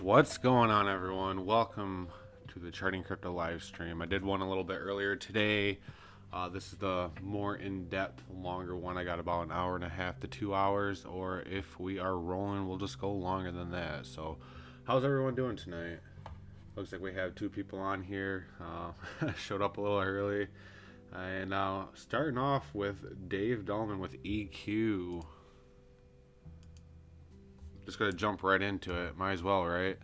What's going on, everyone? Welcome to the Charting Crypto live stream. I did one a little bit earlier today. This is the more in-depth, longer one. I got about an hour and a half to 2 hours, or if we are rolling, we'll just go longer than that. So, how's everyone doing tonight? Looks like we have two people on here. Showed up a little early. And starting off with Dave Dahlman with EQ. Just gonna jump right into it. Might as well, right?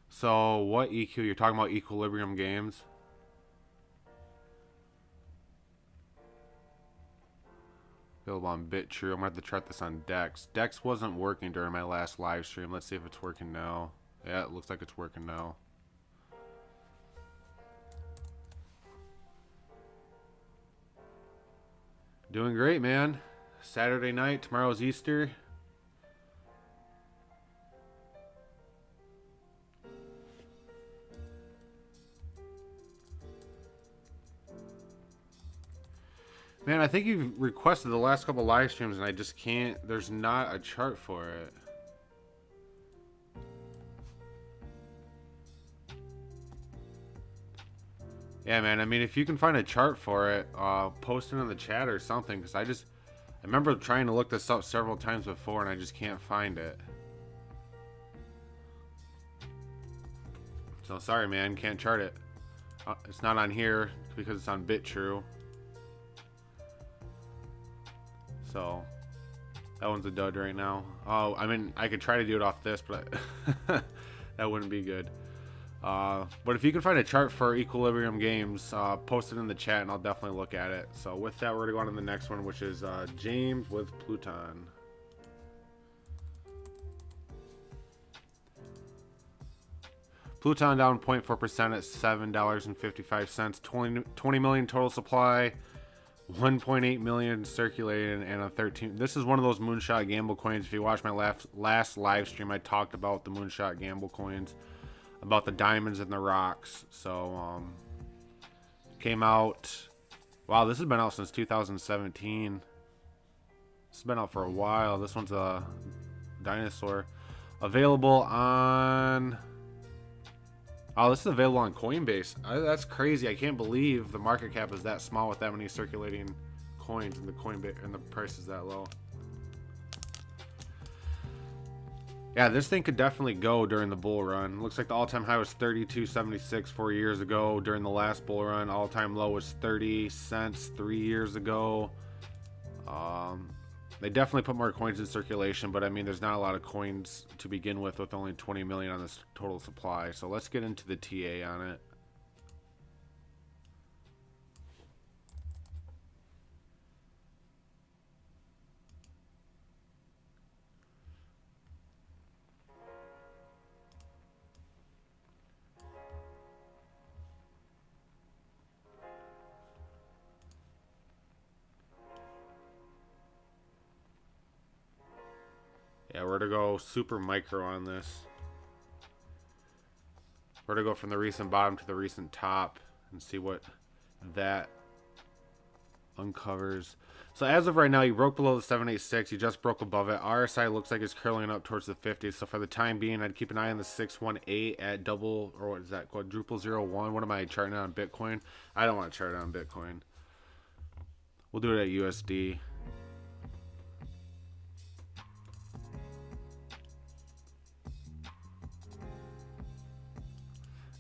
So, what EQ? You're talking about Equilibrium Games? Available on BitTrue. I'm gonna have to try this on Dex. Dex wasn't working during my last live stream. Let's see if it's working now. Yeah, it looks like it's working now. Doing great, man. Saturday night. Tomorrow's Easter. Man, I think you've requested the last couple live streams and I just can't. There's not a chart for it. Yeah, man. I mean, if you can find a chart for it, post it in the chat or something. Because I remember trying to look this up several times before and I just can't find it. So sorry, man. Can't chart it. It's not on here because it's on BitTrue. So that one's a dud right now. Oh, I mean, I could try to do it off this, but that wouldn't be good. But if you can find a chart for Equilibrium Games, post it in the chat and I'll definitely look at it. So with that, we're going to go on to the next one, which is James with Pluton. Pluton down 0.4% at $7.55. 20 million total supply. 1.8 million circulated and a 13. This is one of those Moonshot Gamble coins. If you watch my last live stream, I talked about the Moonshot Gamble coins, about the diamonds and the rocks. So came out. Wow, this has been out since 2017. This has been out for a while. This one's a dinosaur. Available on. Oh, this is available on Coinbase. That's crazy. I can't believe the market cap is that small with that many circulating coins and the Coinbase and the price is that low. Yeah, this thing could definitely go during the bull run. Looks like the all-time high was 32.76 4 years ago. During the last bull run, all-time low was 30 cents 3 years ago. They definitely put more coins in circulation, but I mean, there's not a lot of coins to begin with only 20 million on this total supply. So let's get into the TA on it. Yeah, we're to go super micro on this. We're to go from the recent bottom to the recent top and see what that uncovers. So as of right now, you broke below the 786. You just broke above it. RSI looks like it's curling up towards the 50. So for the time being, I'd keep an eye on the 618 at double, or what is that, quadruple 01. What am I charting on Bitcoin? I don't want to chart it on Bitcoin. We'll do it at USD.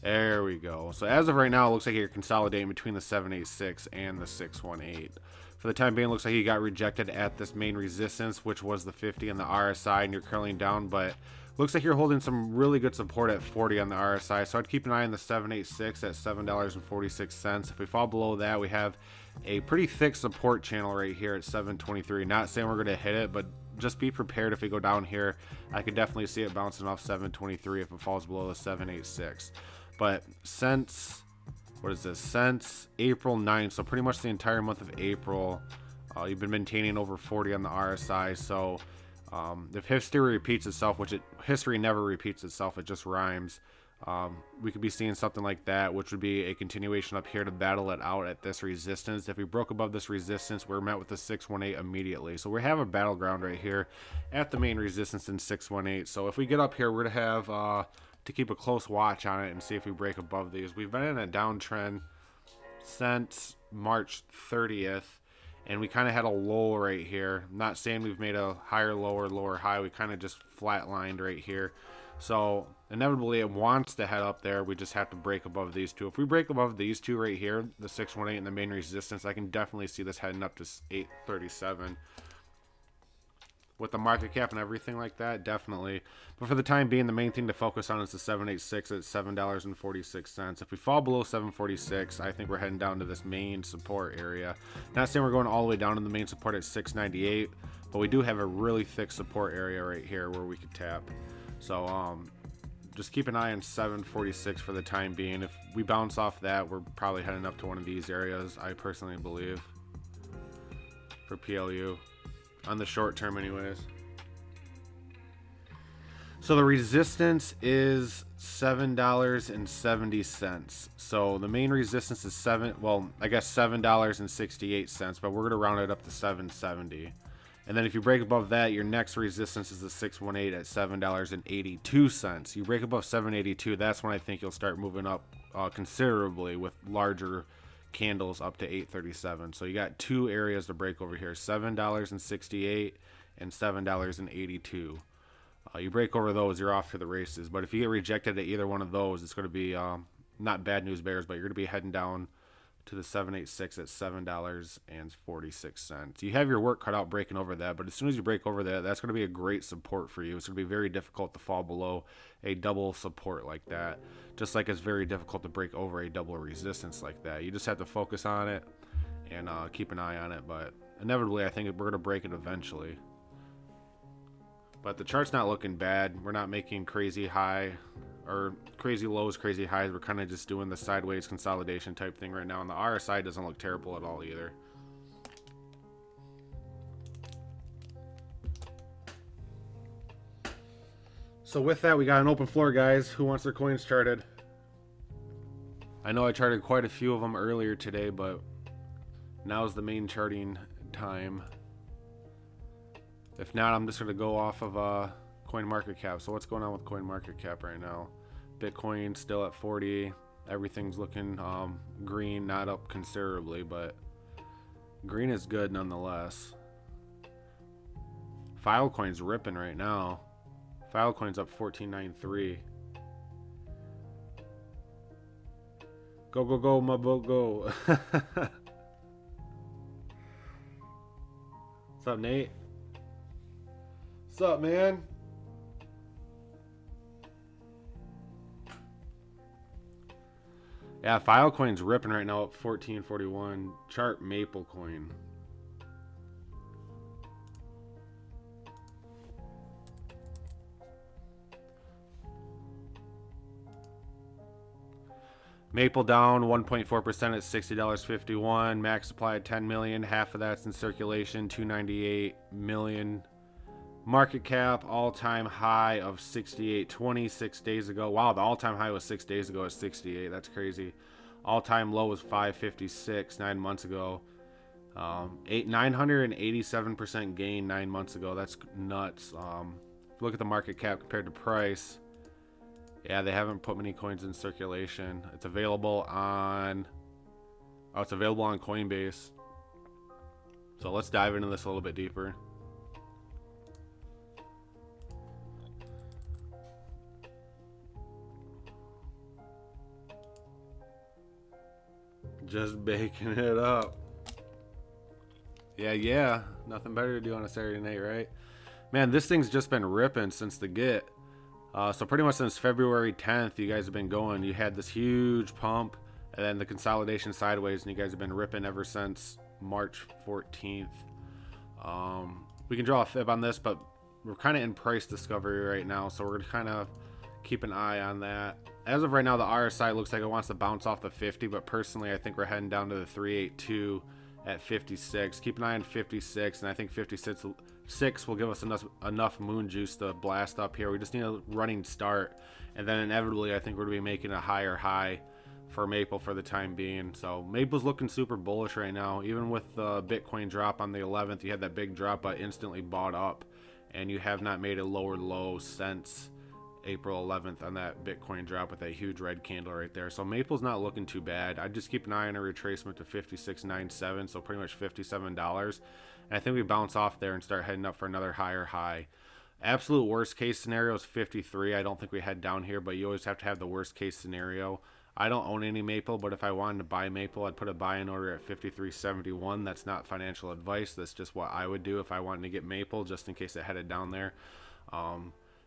There we go. So as of right now, it looks like you're consolidating between the 786 and the 618. For the time being, it looks like you got rejected at this main resistance, which was the 50 and the RSI, and you're curling down, but looks like you're holding some really good support at 40 on the RSI. So I'd keep an eye on the 786 at $7.46. If we fall below that, we have a pretty thick support channel right here at 723. Not saying we're going to hit it, but just be prepared if we go down here. I could definitely see it bouncing off 723 if it falls below the 786. But since, what is this? Since April 9th, so pretty much the entire month of April, you've been maintaining over 40 on the RSI. So if history repeats itself, which history never repeats itself, it just rhymes. We could be seeing something like that, which would be a continuation up here to battle it out at this resistance. If we broke above this resistance, we're met with the 618 immediately. So we have a battleground right here at the main resistance in 618. So if we get up here, we're going to have to keep a close watch on it and see if we break above these. We've been in a downtrend since March 30th, and we kind of had a low right here. I'm not saying we've made a higher low or lower high. We kind of just flatlined right here. So inevitably it wants to head up there. We just have to break above these two. If we break above these two right here, the 618 and the main resistance, I can definitely see this heading up to 837. With the market cap and everything like that, definitely. But for the time being, the main thing to focus on is the 786 at $7.46. If we fall below 746, I think we're heading down to this main support area. Not saying we're going all the way down to the main support at 698, but we do have a really thick support area right here where we could tap. So just keep an eye on 746 for the time being. If we bounce off that, we're probably heading up to one of these areas, I personally believe, for PLU. On the short term anyways. So the resistance is $7.70. So the main resistance is $7.68, but we're going to round it up to $7.70. And then if you break above that, your next resistance is the 618 at $7.82. You break above 782, that's when I think you'll start moving up considerably with larger candles up to 837. So you got two areas to break over here, $7.68 and $7.82. You break over those, you're off to the races. But if you get rejected at either one of those, it's going to be not bad news bears, but you're going to be heading down to the 786 at $7.46. You have your work cut out breaking over that, but as soon as you break over that, that's going to be a great support for you. It's going to be very difficult to fall below a double support like that, just like it's very difficult to break over a double resistance like that. You just have to focus on it and keep an eye on it, but inevitably I think we're going to break it eventually. But the chart's not looking bad. We're not making crazy high or crazy lows, crazy highs. We're kind of just doing the sideways consolidation type thing right now. And the RSI doesn't look terrible at all either. So with that, we got an open floor, guys. Who wants their coins charted? I know I charted quite a few of them earlier today, but now's the main charting time. If not, I'm just going to go off of CoinMarketCap. So what's going on with CoinMarketCap right now? Bitcoin still at 40. Everything's looking green, not up considerably, but green is good nonetheless. Filecoin's ripping right now. Filecoin's up 14.93. Go, go, go, my boat, go. What's up, Nate? What's up, man? Yeah, Filecoin's ripping right now up 14.41. Chart Maplecoin. Maple down 1.4% at $60.51. Max supply at 10 million. Half of that's in circulation, 298 million. Market cap all-time high of 68.20 6 days ago. Wow, the all-time high was 6 days ago at 68. That's crazy. All-time low was 556 9 months ago. 987% gain 9 months ago. That's nuts. Look at the market cap compared to price. Yeah, they haven't put many coins in circulation. It's available on Coinbase. So let's dive into this a little bit deeper. Just baking it up. Yeah. Nothing better to do on a Saturday night, right? Man, this thing's just been ripping since the get. So pretty much since February 10th, you guys have been going. You had this huge pump, and then the consolidation sideways, and you guys have been ripping ever since March 14th. We can draw a fib on this, but we're kind of in price discovery right now, so we're going to kind of keep an eye on that. As of right now, the RSI looks like it wants to bounce off the 50, but personally, I think we're heading down to the 382 at 56. Keep an eye on 56, and I think 56 will give us enough moon juice to blast up here. We just need a running start, And then inevitably, I think we're going to be making a higher high for Maple for the time being. So Maple's looking super bullish right now. Even with the Bitcoin drop on the 11th, you had that big drop, but instantly bought up. And you have not made a lower low since April 11th on that Bitcoin drop with that huge red candle right there. So Maple's not looking too bad. I'd just keep an eye on a retracement to 56.97, so pretty much $57. And I think we bounce off there and start heading up for another higher high. Absolute worst case scenario is 53. I don't think we head down here, but you always have to have the worst case scenario. I don't own any Maple, but if I wanted to buy Maple, I'd put a buy-in order at 53.71. That's not financial advice. That's just what I would do if I wanted to get Maple, just in case it headed down there.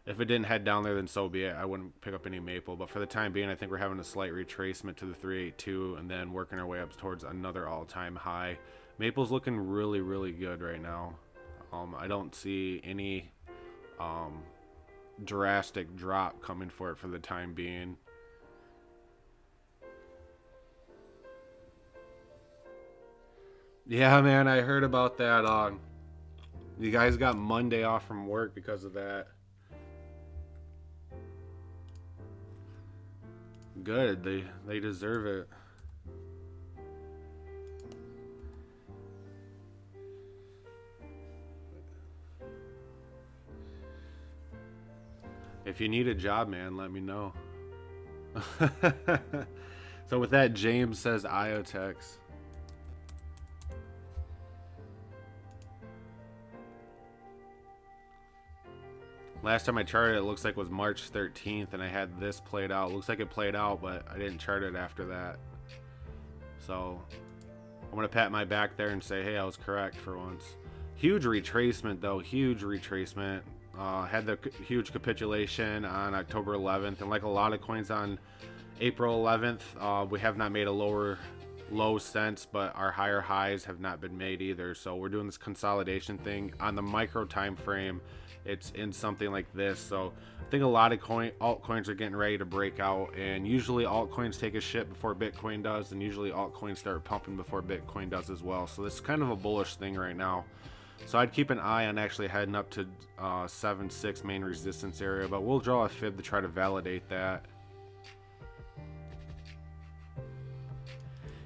If it didn't head down there, then so be it. I wouldn't pick up any Maple. But for the time being, I think we're having a slight retracement to the 382 and then working our way up towards another all-time high. Maple's looking really, really good right now. I don't see any drastic drop coming for it for the time being. Yeah, man, I heard about that. You guys got Monday off from work because of that. Good, they deserve it. If you need a job, man, let me know. So with that, James says IoTeX. Last time I charted it looks like it was March 13th, and I had this played out. It looks like it played out, but I didn't chart it after that. So I'm going to pat my back there and say, hey, I was correct for once. Huge retracement, though. Huge retracement. Had the huge capitulation on October 11th, and like a lot of coins on April 11th, we have not made a lower low since, but our higher highs have not been made either. So we're doing this consolidation thing on the micro time frame. It's in something like this. So I think a lot of altcoins are getting ready to break out, and usually altcoins take a shit before Bitcoin does, and usually altcoins start pumping before Bitcoin does as well. So this is kind of a bullish thing right now. So I'd keep an eye on actually heading up to 7.6 main resistance area, but we'll draw a fib to try to validate that.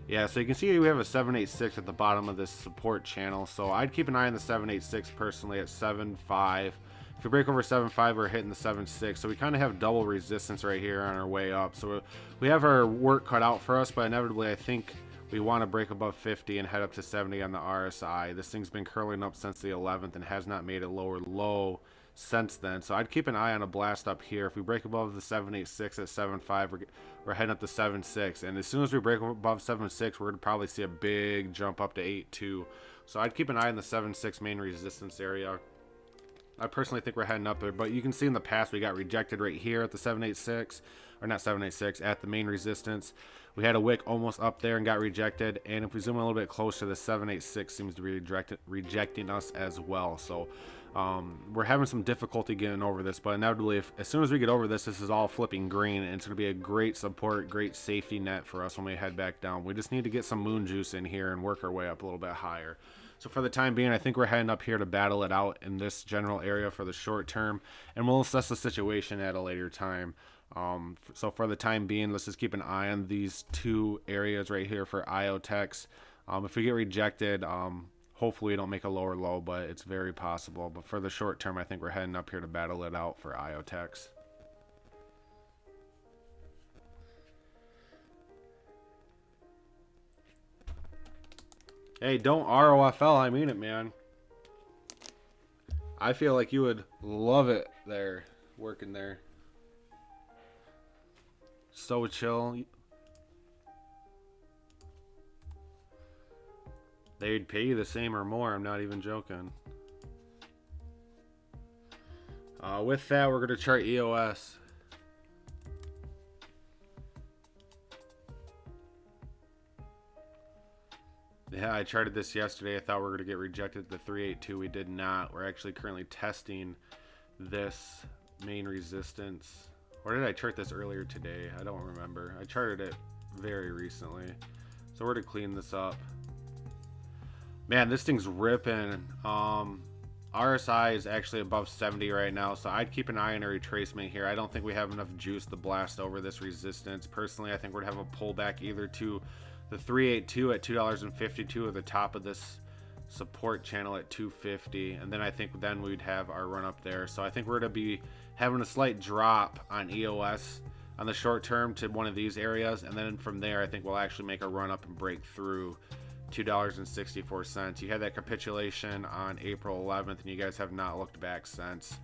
Yeah, so you can see we have a 786 at the bottom of this support channel. So I'd keep an eye on the 786 personally at 7.5. If we break over 7.5, we're hitting the 7.6. So we kind of have double resistance right here on our way up. So we have our work cut out for us, but inevitably I think we want to break above 50 and head up to 70 on the RSI. This thing's been curling up since the 11th and has not made a lower low since then. So I'd keep an eye on a blast up here. If we break above the 786 at 7.5, we're heading up to 7.6. And as soon as we break above 7.6, we're going to probably see a big jump up to 8.2. So I'd keep an eye on the 7.6 main resistance area. I personally think we're heading up there, but you can see in the past we got rejected right here at the 786, or not 786, at the main resistance. We had a wick almost up there and got rejected, and if we zoom in a little bit closer, the 786 seems to be rejecting us as well. So we're having some difficulty getting over this, but inevitably, as soon as we get over this, this is all flipping green, and it's going to be a great support, great safety net for us when we head back down. We just need to get some moon juice in here and work our way up a little bit higher. So for the time being, I think we're heading up here to battle it out in this general area for the short term, and we'll assess the situation at a later time. So for the time being, let's just keep an eye on these two areas right here for IoTeX. If we get rejected, hopefully we don't make a lower low, but it's very possible. But for the short term, I think we're heading up here to battle it out for IoTeX. Hey, don't ROFL, I mean it, man. I feel like you would love it there, working there. So chill. They'd pay you the same or more, I'm not even joking. With that, we're going to chart EOS. Yeah, I charted this yesterday. I thought we were going to get rejected at the 382. We did not. We're actually currently testing this main resistance. Or did I chart this earlier today? I don't remember. I charted it very recently. So we're to clean this up. Man, this thing's ripping. RSI is actually above 70 right now, so I'd keep an eye on a retracement here. I don't think we have enough juice to blast over this resistance. Personally, I think we're going to have a pullback either to the 382 at $2.52 or the top of this support channel at 250, and then I think then we'd have our run up there. So I think we're going to be having a slight drop on EOS on the short term to one of these areas, and then from there I think we'll actually make a run up and break through $2.64. You had that capitulation on April 11th, and you guys have not looked back since.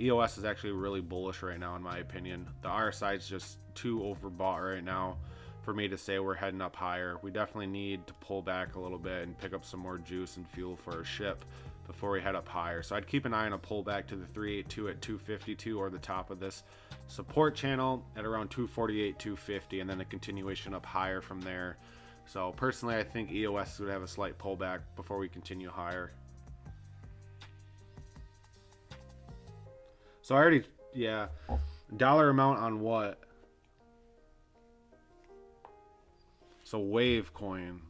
EOS is actually really bullish right now in my opinion. The RSI is just too overbought right now for me to say we're heading up higher. We definitely need to pull back a little bit and pick up some more juice and fuel for our ship before we head up higher. So I'd keep an eye on a pullback to the 382 at 252 or the top of this support channel at around 248, 250, and then a continuation up higher from there. So personally, I think EOS would have a slight pullback before we continue higher. So I already, yeah, dollar amount on what? So Wave coin.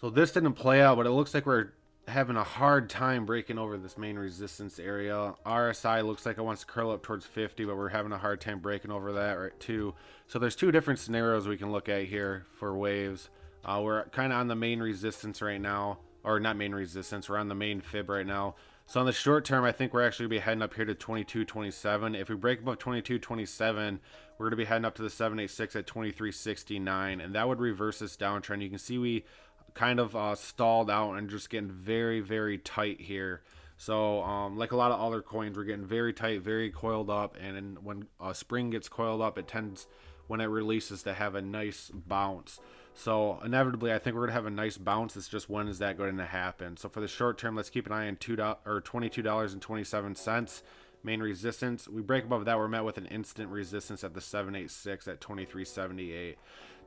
So this didn't play out, but it looks like we're having a hard time breaking over this main resistance area. RSI looks like it wants to curl up towards 50, but we're having a hard time breaking over that right too. So there's two different scenarios we can look at here for waves. We're kind of on the main resistance right now, or not main resistance, we're on the main fib right now. So on the short term, I think we're actually going to be heading up here to 22.27. If we break above 22.27, we're going to be heading up to the 786 at 23.69, and that would reverse this downtrend. You can see we kind of stalled out and just getting very, very tight here. So like a lot of other coins, we're getting very tight, very coiled up, and when a spring gets coiled up, it tends, when it releases, to have a nice bounce. So inevitably, I think we're gonna have a nice bounce. It's just, when is that going to happen? So for the short term, let's keep an eye on $22.27 main resistance. We break above that, we're met with an instant resistance at the 786 at 23.78.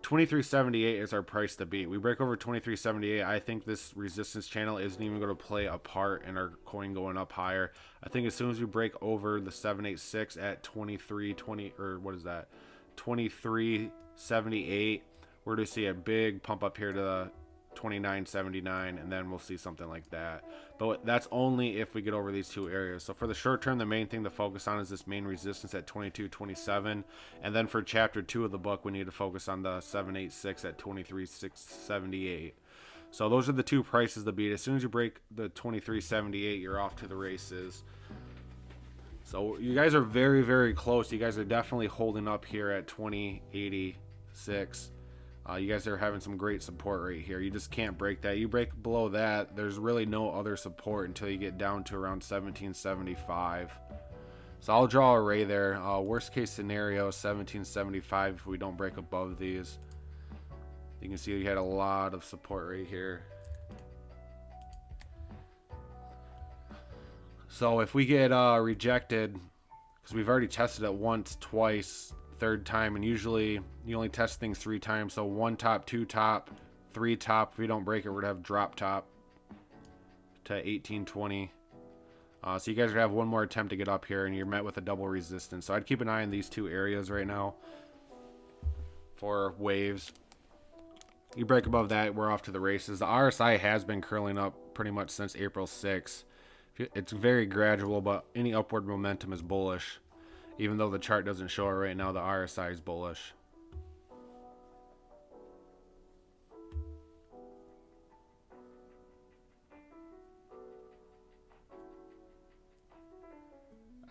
23.78 is our price to beat. We break over 23.78, I think this resistance channel isn't even going to play a part in our coin going up higher. I think as soon as we break over the 786 at 23.20, or what is that, 23.78, we're to see a big pump up here to the 29.79, and then we'll see something like that. But that's only if we get over these two areas. So for the short term, the main thing to focus on is this main resistance at 22.27, and then for chapter 2 of the book, we need to focus on the 786 at 23.78. So those are the two prices to beat. As soon as you break the 23.78, you're off to the races. So you guys are very, very close. You guys are definitely holding up here at 20.86. You guys are having some great support right here. You just can't break that. You break below that, there's really no other support until you get down to around 1775. So I'll draw a ray there. Worst case scenario, 1775 if we don't break above these. You can see you had a lot of support right here. So if we get rejected, because we've already tested it once, twice, third time, and usually you only test things 3 times, so 1 top, 2 top, 3 top. If we don't break it, we're gonna have drop top to 1820. So you guys are gonna have one more attempt to get up here, and you're met with a double resistance. So I'd keep an eye on these two areas right now for waves. You break above that, we're off to the races. The RSI has been curling up pretty much since April 6th. It's very gradual, but any upward momentum is bullish. Even though the chart doesn't show it right now, the RSI is bullish.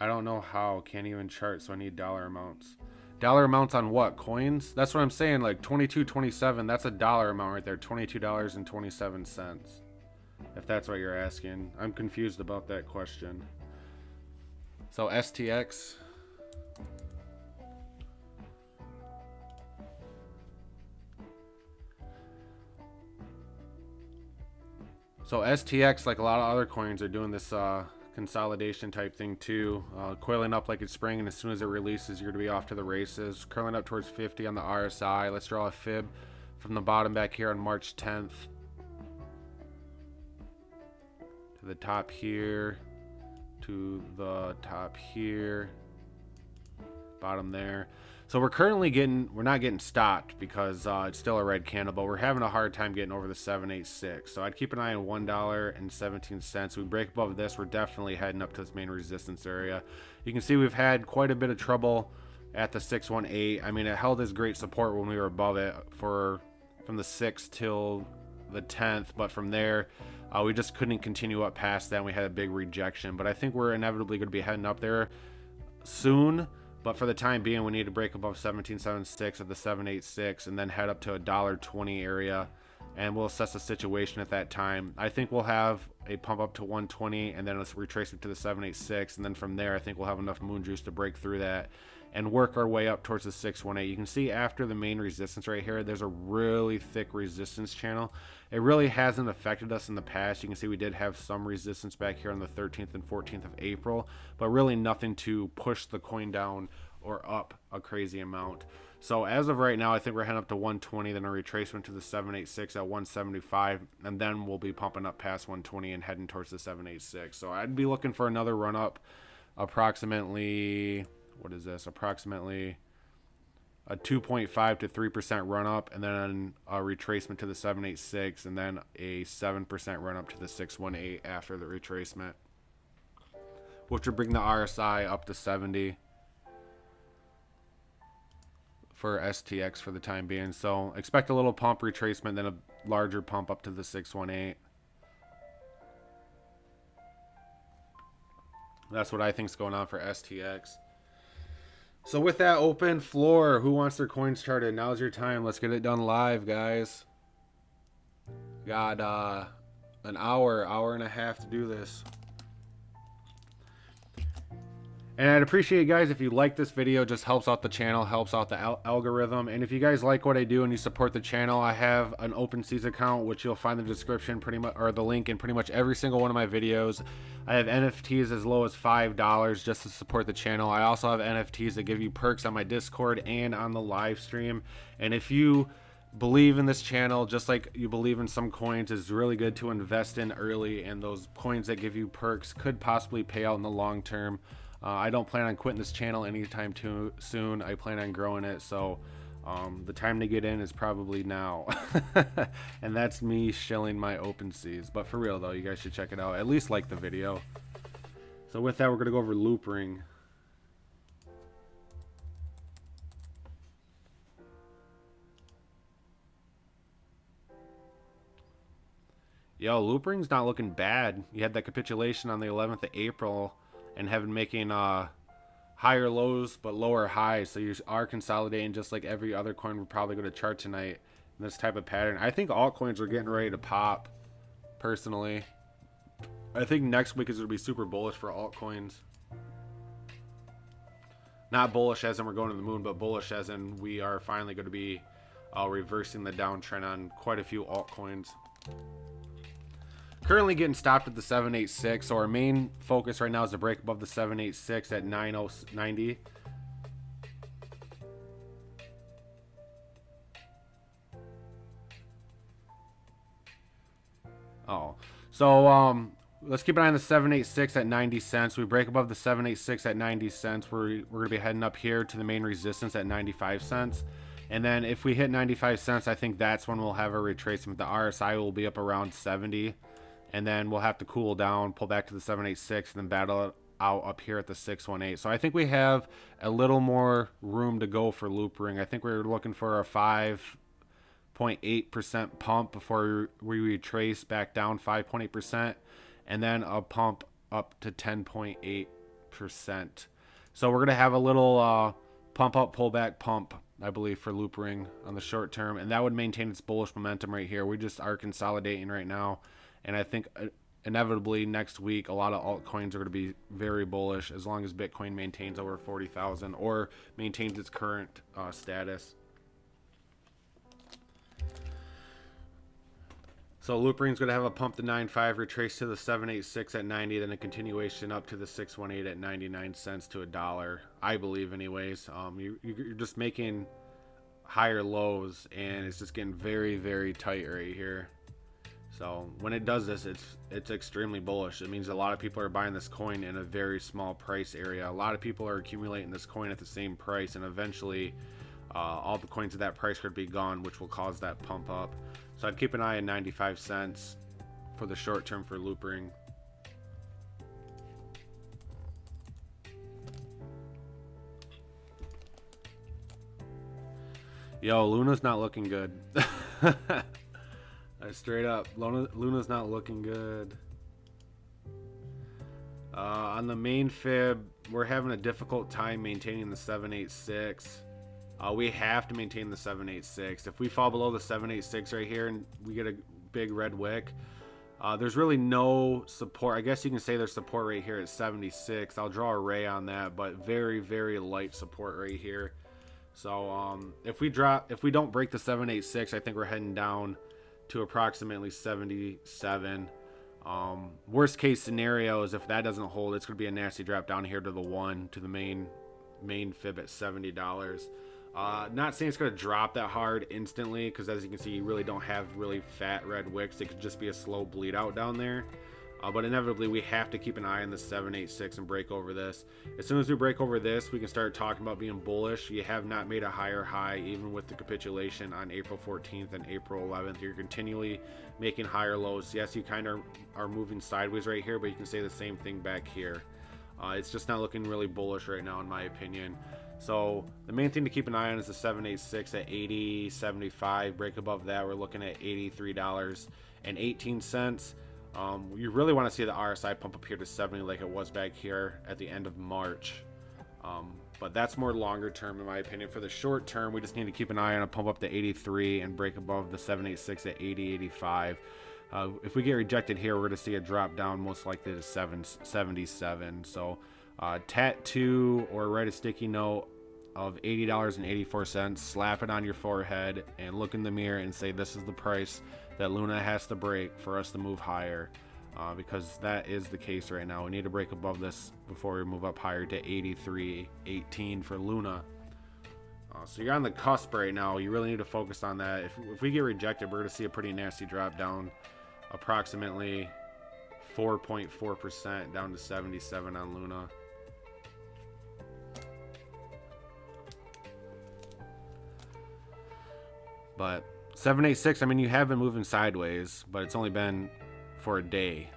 I don't know how. Can't even chart, so I need dollar amounts. Dollar amounts on what? Coins? That's what I'm saying. Like 22.27, that's a dollar amount right there. $22.27. If that's what you're asking. I'm confused about that question. So STX. So STX, like a lot of other coins, are doing this consolidation type thing too. Coiling up like it's spring, and as soon as it releases, you're going to be off to the races. Curling up towards 50 on the RSI. Let's draw a fib from the bottom back here on March 10th. To the top here. To the top here. bottom there. So we're not getting stopped because it's still a red candle, but we're having a hard time getting over the 786. So I'd keep an eye on $1.17. We break above this, we're definitely heading up to this main resistance area. You can see we've had quite a bit of trouble at the 618. I mean, it held as great support when we were above it from the 6th till the 10th, but from there we just couldn't continue up past that, and we had a big rejection. But I think we're inevitably going to be heading up there soon. But for the time being, we need to break above 1776 at the 786 and then head up to a $1.20 area, and we'll assess the situation at that time. I think we'll have a pump up to 120 and then let's retrace it to the 786, and then from there I think we'll have enough moon juice to break through that and work our way up towards the 618. You can see after the main resistance right here, there's a really thick resistance channel. It really hasn't affected us in the past. You can see we did have some resistance back here on the 13th and 14th of April, but really nothing to push the coin down or up a crazy amount. So as of right now, I think we're heading up to 120, then a retracement to the 786 at 175, and then we'll be pumping up past 120 and heading towards the 786. So I'd be looking for another run up, approximately, what is this? Approximately a 2.5 to 3% run up, and then a retracement to the 786, and then a 7% run up to the 618 after the retracement, which would bring the RSI up to 70 for STX for the time being. So expect a little pump retracement, then a larger pump up to the 618. That's what I think is going on for STX. So with that open floor, who wants their coins charted? Now's your time. Let's get it done live, guys. Got an hour and a half to do this. And I'd appreciate, guys, if you like this video. It just helps out the channel, helps out the algorithm. And if you guys like what I do and you support the channel, I have an OpenSeas account, which you'll find in the description, pretty much, or the link in pretty much every single one of my videos. I have NFTs as low as $5 just to support the channel. I also have NFTs that give you perks on my Discord and on the live stream. And if you believe in this channel, just like you believe in some coins, it's really good to invest in early, and those coins that give you perks could possibly pay out in the long term. I don't plan on quitting this channel anytime too soon. I plan on growing it, so the time to get in is probably now. And that's me shilling my OpenSeas. But for real though, you guys should check it out. At least like the video. So with that, we're gonna go over Loopring. Yo, Loopring's not looking bad. You had that capitulation on the 11th of April. And having making higher lows but lower highs, so you are consolidating just like every other coin we're probably going to chart tonight in this type of pattern. I think altcoins are getting ready to pop. Personally, I think next week is going to be super bullish for altcoins. Not bullish as in we're going to the moon, but bullish as in we are finally going to be reversing the downtrend on quite a few altcoins. Currently getting stopped at the 786, so our main focus right now is to break above the 786 at 90. So let's keep an eye on the 786 at 90 cents. We break above the 786 at 90 cents. We're going to be heading up here to the main resistance at 95 cents. And then if we hit 95 cents, I think that's when we'll have a retracement. The RSI will be up around 70. And then we'll have to cool down, pull back to the 786, and then battle it out up here at the 618. So I think we have a little more room to go for Loopring. I think we're looking for a 5.8% pump before we retrace back down 5.8%, and then a pump up to 10.8%. So we're going to have a little pump up, pull back, pump, I believe, for Loopring on the short term, and that would maintain its bullish momentum right here. We just are consolidating right now. And I think inevitably next week, a lot of altcoins are going to be very bullish as long as Bitcoin maintains over 40,000 or maintains its current status. So Loopring's going to have a pump to 9.5, retrace to the 786 at 90, then a continuation up to the 618 at 99 cents to $1. I believe, anyways. You're just making higher lows, and it's just getting very, very tight right here. So when it does this, it's extremely bullish. It means a lot of people are buying this coin in a very small price area. A lot of people are accumulating this coin at the same price, and eventually all the coins at that price could be gone, which will cause that pump up. So I'd keep an eye on 95 cents for the short term for Loopring. Yo, Luna's not looking good. Straight up, Luna's not looking good. On the main fib, we're having a difficult time maintaining the 786. We have to maintain the 786. If we fall below the 786 right here and we get a big red wick, there's really no support. I guess you can say there's support right here at 76. I'll draw a ray on that, but very, very light support right here. So if we don't break the 786, I think we're heading down to approximately 77. Worst case scenario is if that doesn't hold, it's going to be a nasty drop down here to the to the main fib at $70. Not saying it's going to drop that hard instantly, because as you can see, you really don't have really fat red wicks. It could just be a slow bleed out down there. But inevitably, we have to keep an eye on the 786 and break over this. As soon as we break over this, we can start talking about being bullish. You have not made a higher high, even with the capitulation on April 14th and April 11th. You're continually making higher lows. Yes, you kind of are moving sideways right here, but you can say the same thing back here. It's just not looking really bullish right now, in my opinion. So the main thing to keep an eye on is the 786 at 80.75. Break above that, we're looking at $83.18. You really want to see the RSI pump up here to 70 like it was back here at the end of March. But that's more longer term, in my opinion. For the short term, we just need to keep an eye on a pump up to 83 and break above the 786 at 80.85. If we get rejected here, we're going to see a drop down, most likely to 77. So tattoo or write a sticky note of $80.84, slap it on your forehead, and look in the mirror and say, this is the price that Luna has to break for us to move higher, because that is the case right now. We need to break above this before we move up higher to 83.18 for Luna. So you're on the cusp right now. You really need to focus on that. If we get rejected, we're going to see a pretty nasty drop down, approximately 4.4% down to 77 on Luna. But 786, I mean, you have been moving sideways, but it's only been for a day,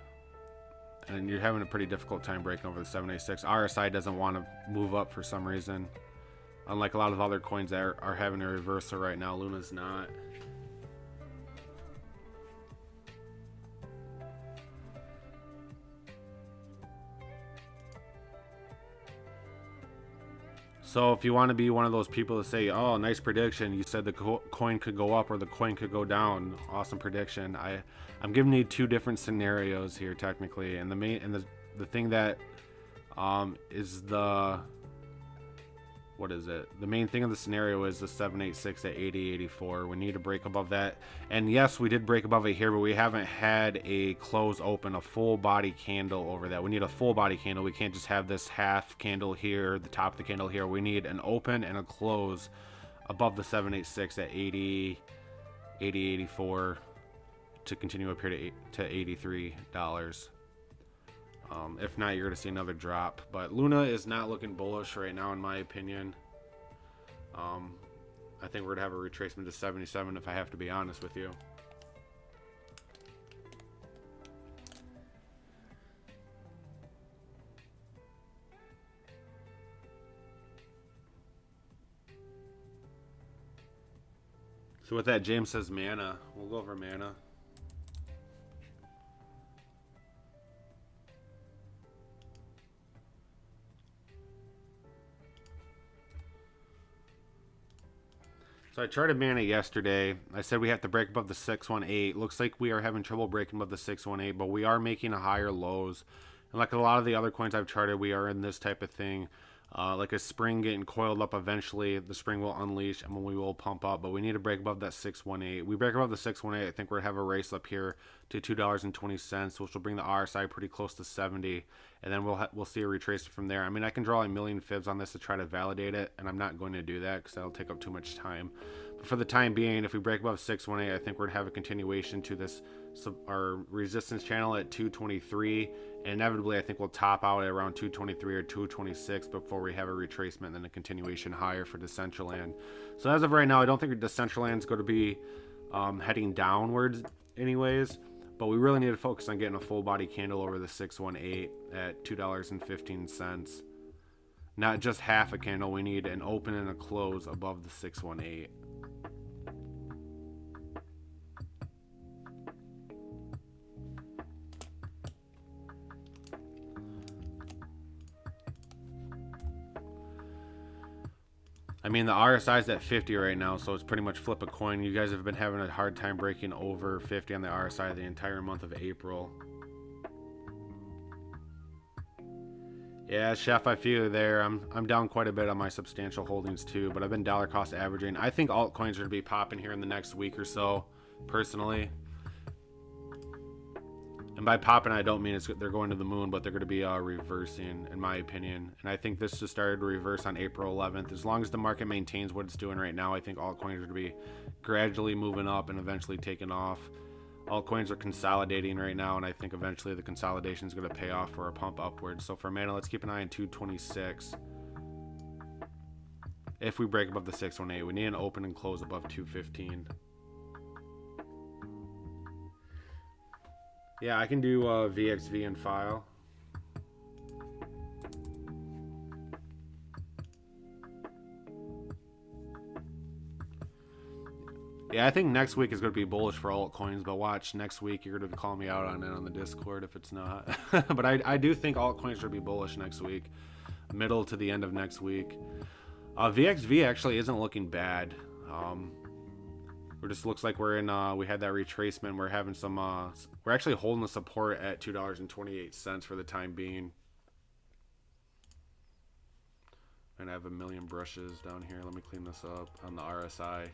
and you're having a pretty difficult time breaking over the 786. RSI doesn't want to move up for some reason, unlike a lot of other coins that are having a reversal right now. Luna's not. So if you want to be one of those people to say, oh, nice prediction, you said the coin could go up or the coin could go down, awesome prediction. I'm giving you two different scenarios here technically, and the thing that is the the main thing of the scenario is the 786 at 80.84. We need to break above that, and yes, we did break above it here, but we haven't had a close open, a full body candle over that. We need a full body candle. We can't just have this half candle here, the top of the candle here. We need an open and a close above the 786 at 80.84 to continue up here to $83. If not, you're going to see another drop. But Luna is not looking bullish right now, in my opinion. I think we're going to have a retracement to 77, if I have to be honest with you. So with that, James says mana. We'll go over mana. So I charted mana yesterday. I said we have to break above the 618. Looks like we are having trouble breaking above the 618, but we are making higher lows. And like a lot of the other coins I've charted, we are in this type of thing. Like a spring getting coiled up eventually. The spring will unleash and we will pump up, but we need to break above that 618. We break above the 618, I think we're going to have a race up here to $2.20, which will bring the RSI pretty close to 70. And then we'll see a retracement from there. I mean, I can draw a million fibs on this to try to validate it, and I'm not going to do that because that'll take up too much time. For the time being, if we break above 618, I think we're going to have a continuation to this, our resistance channel at 223. And inevitably, I think we'll top out at around 223 or 226 before we have a retracement and then a continuation higher for Decentraland. So as of right now, I don't think Decentraland is going to be heading downwards anyways. But we really need to focus on getting a full body candle over the 618 at $2.15. Not just half a candle. We need an open and a close above the 618. I mean, the RSI is at 50 right now, so it's pretty much flip a coin. You guys have been having a hard time breaking over 50 on the RSI the entire month of April. Yeah, Chef, I feel you there. I'm down quite a bit on my substantial holdings too, but I've been dollar cost averaging. I think altcoins are going to be popping here in the next week or so, personally. And by popping, I don't mean they're going to the moon, but they're going to be reversing, in my opinion. And I think this just started to reverse on April 11th. As long as the market maintains what it's doing right now, I think altcoins are going to be gradually moving up and eventually taking off. Altcoins are consolidating right now, and I think eventually the consolidation is going to pay off for a pump upwards. So for Mana, let's keep an eye on 226. If we break above the 618, we need an open and close above 215. Yeah, I can do VXV and file. Yeah, I think next week is going to be bullish for altcoins, but watch next week. You're going to call me out on it on the Discord if it's not. But I do think altcoins should be bullish next week, middle to the end of next week. VXV actually isn't looking bad. It just looks like we're in, we had that retracement. We're having some, we're actually holding the support at $2.28 for the time being. And I have a million brushes down here. Let me clean this up on the RSI.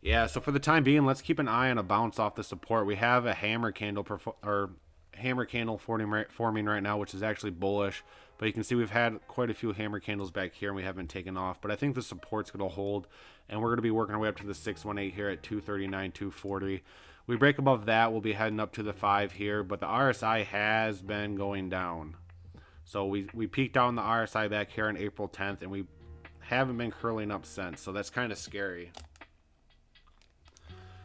Yeah, so for the time being, let's keep an eye on a bounce off the support. We have a hammer candle forming right now, which is actually bullish. But you can see we've had quite a few hammer candles back here, and we haven't taken off. But I think the support's going to hold, and we're going to be working our way up to the 618 here at 239, 240. We break above that, we'll be heading up to the 5 here. But the RSI has been going down. So we peaked out on the RSI back here on April 10th, and we haven't been curling up since. So that's kind of scary.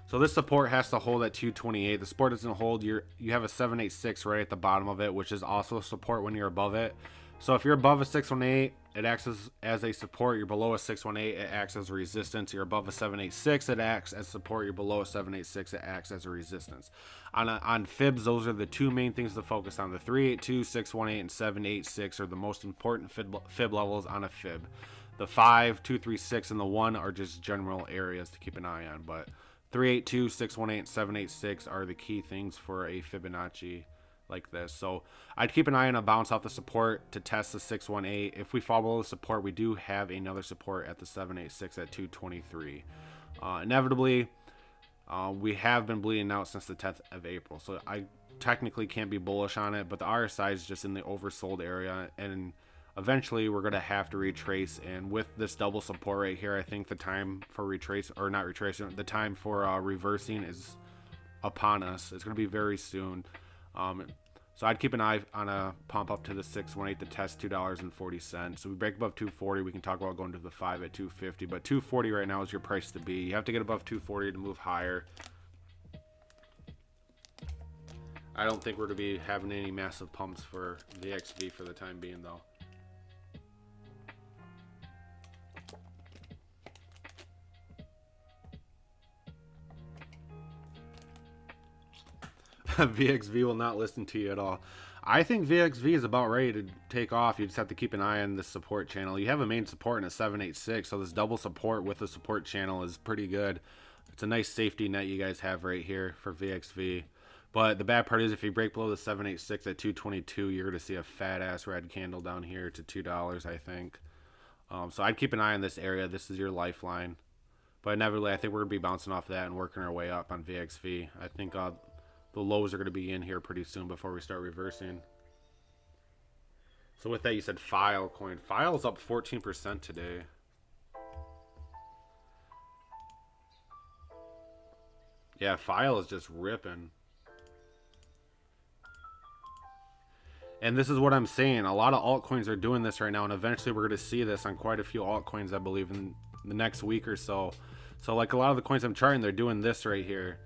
So this support has to hold at 228. The support doesn't hold. You have a 786 right at the bottom of it, which is also support when you're above it. So if you're above a 618, it acts as a support. You're below a 618, it acts as a resistance. You're above a 786, it acts as support. You're below a 786, it acts as a resistance. On fibs, those are the two main things to focus on. The 382, 618, and 786 are the most important fib levels on a fib. The 5, 236, and the 1 are just general areas to keep an eye on, but 382, 618, 786 are the key things for a Fibonacci like this. So I'd keep an eye on a bounce off the support to test the 618. If we fall below the support, we do have another support at the 786 at 223. Inevitably, we have been bleeding out since the 10th of April. So I technically can't be bullish on it, but the RSI is just in the oversold area, and eventually we're going to have to retrace. And with this double support right here, I think the time for the time for reversing is upon us. It's going to be very soon. So I'd keep an eye on a pump up to the 618 to test $2.40. So we break above 240, we can talk about going to the 5 at 250, but 240 right now is your price to be. You have to get above 240 to move higher. I don't think we're going to be having any massive pumps for the XV for the time being, though. VXV will not listen to you at all. I think VXV is about ready to take off. You just have to keep an eye on the support channel. You have a main support in a 786, so this double support with the support channel is pretty good. It's a nice safety net you guys have right here for VXV. But the bad part is if you break below the 786 at 222, you're going to see a fat-ass red candle down here to $2, I think. So I'd keep an eye on this area. This is your lifeline. But inevitably, I think we're going to be bouncing off that and working our way up on VXV. I think the lows are going to be in here pretty soon before we start reversing. So with that, you said Filecoin. File's up 14% today. Yeah, File is just ripping. And this is what I'm saying. A lot of altcoins are doing this right now, and eventually we're going to see this on quite a few altcoins, I believe, in the next week or so. So like a lot of the coins I'm charting, they're doing this right here.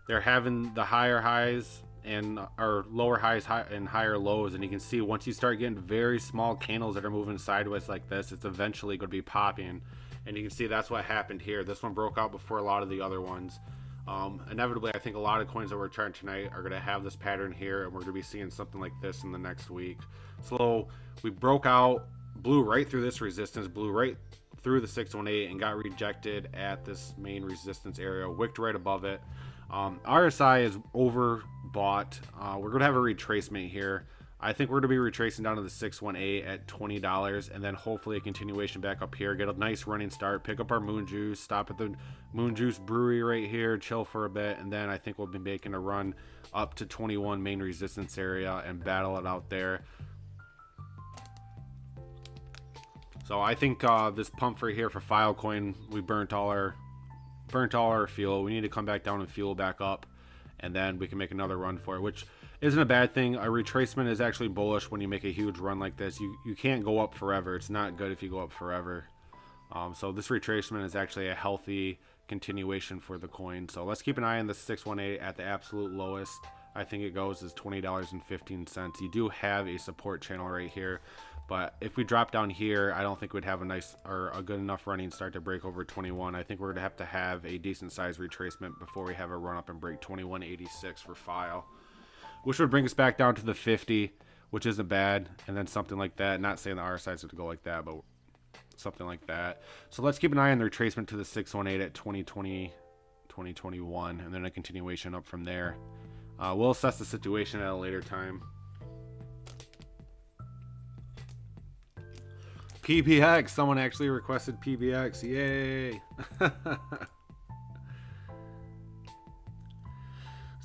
They're having the higher highs and or lower highs and higher lows, and you can see once you start getting very small candles that are moving sideways like this, it's eventually going to be popping. And you can see that's what happened here. This one broke out before a lot of the other ones. Inevitably, I think a lot of coins that we're charting tonight are going to have this pattern here, and we're going to be seeing something like this in the next week. So we broke out, blew right through this resistance, blew right through the 618, and got rejected at this main resistance area, wicked right above it. RSI is overbought. We're going to have a retracement here. I think we're going to be retracing down to the 618 at $20, and then hopefully a continuation back up here, get a nice running start, pick up our Moon Juice, stop at the Moon Juice Brewery right here, chill for a bit, and then I think we'll be making a run up to 21 main resistance area and battle it out there. So I think this pump right here for Filecoin, we burnt all our fuel. We need to come back down and fuel back up, and then we can make another run for it, which isn't a bad thing. A retracement is actually bullish when you make a huge run like this. You can't go up forever. It's not good if you go up forever. So this retracement is actually a healthy continuation for the coin. So let's keep an eye on the 618 at the absolute lowest. I think it goes as $20.15. You do have a support channel right here, but if we drop down here, I don't think we'd have a nice or a good enough running start to break over 21. I think we're going to have a decent size retracement before we have a run up and break 21.86 for File, which would bring us back down to the 50, which isn't bad, and then something like that. Not saying the RSI is going to go like that, but something like that. So let's keep an eye on the retracement to the 618 at 2020, 2021, and then a continuation up from there. We'll assess the situation at a later time. PBX, someone actually requested PBX, yay.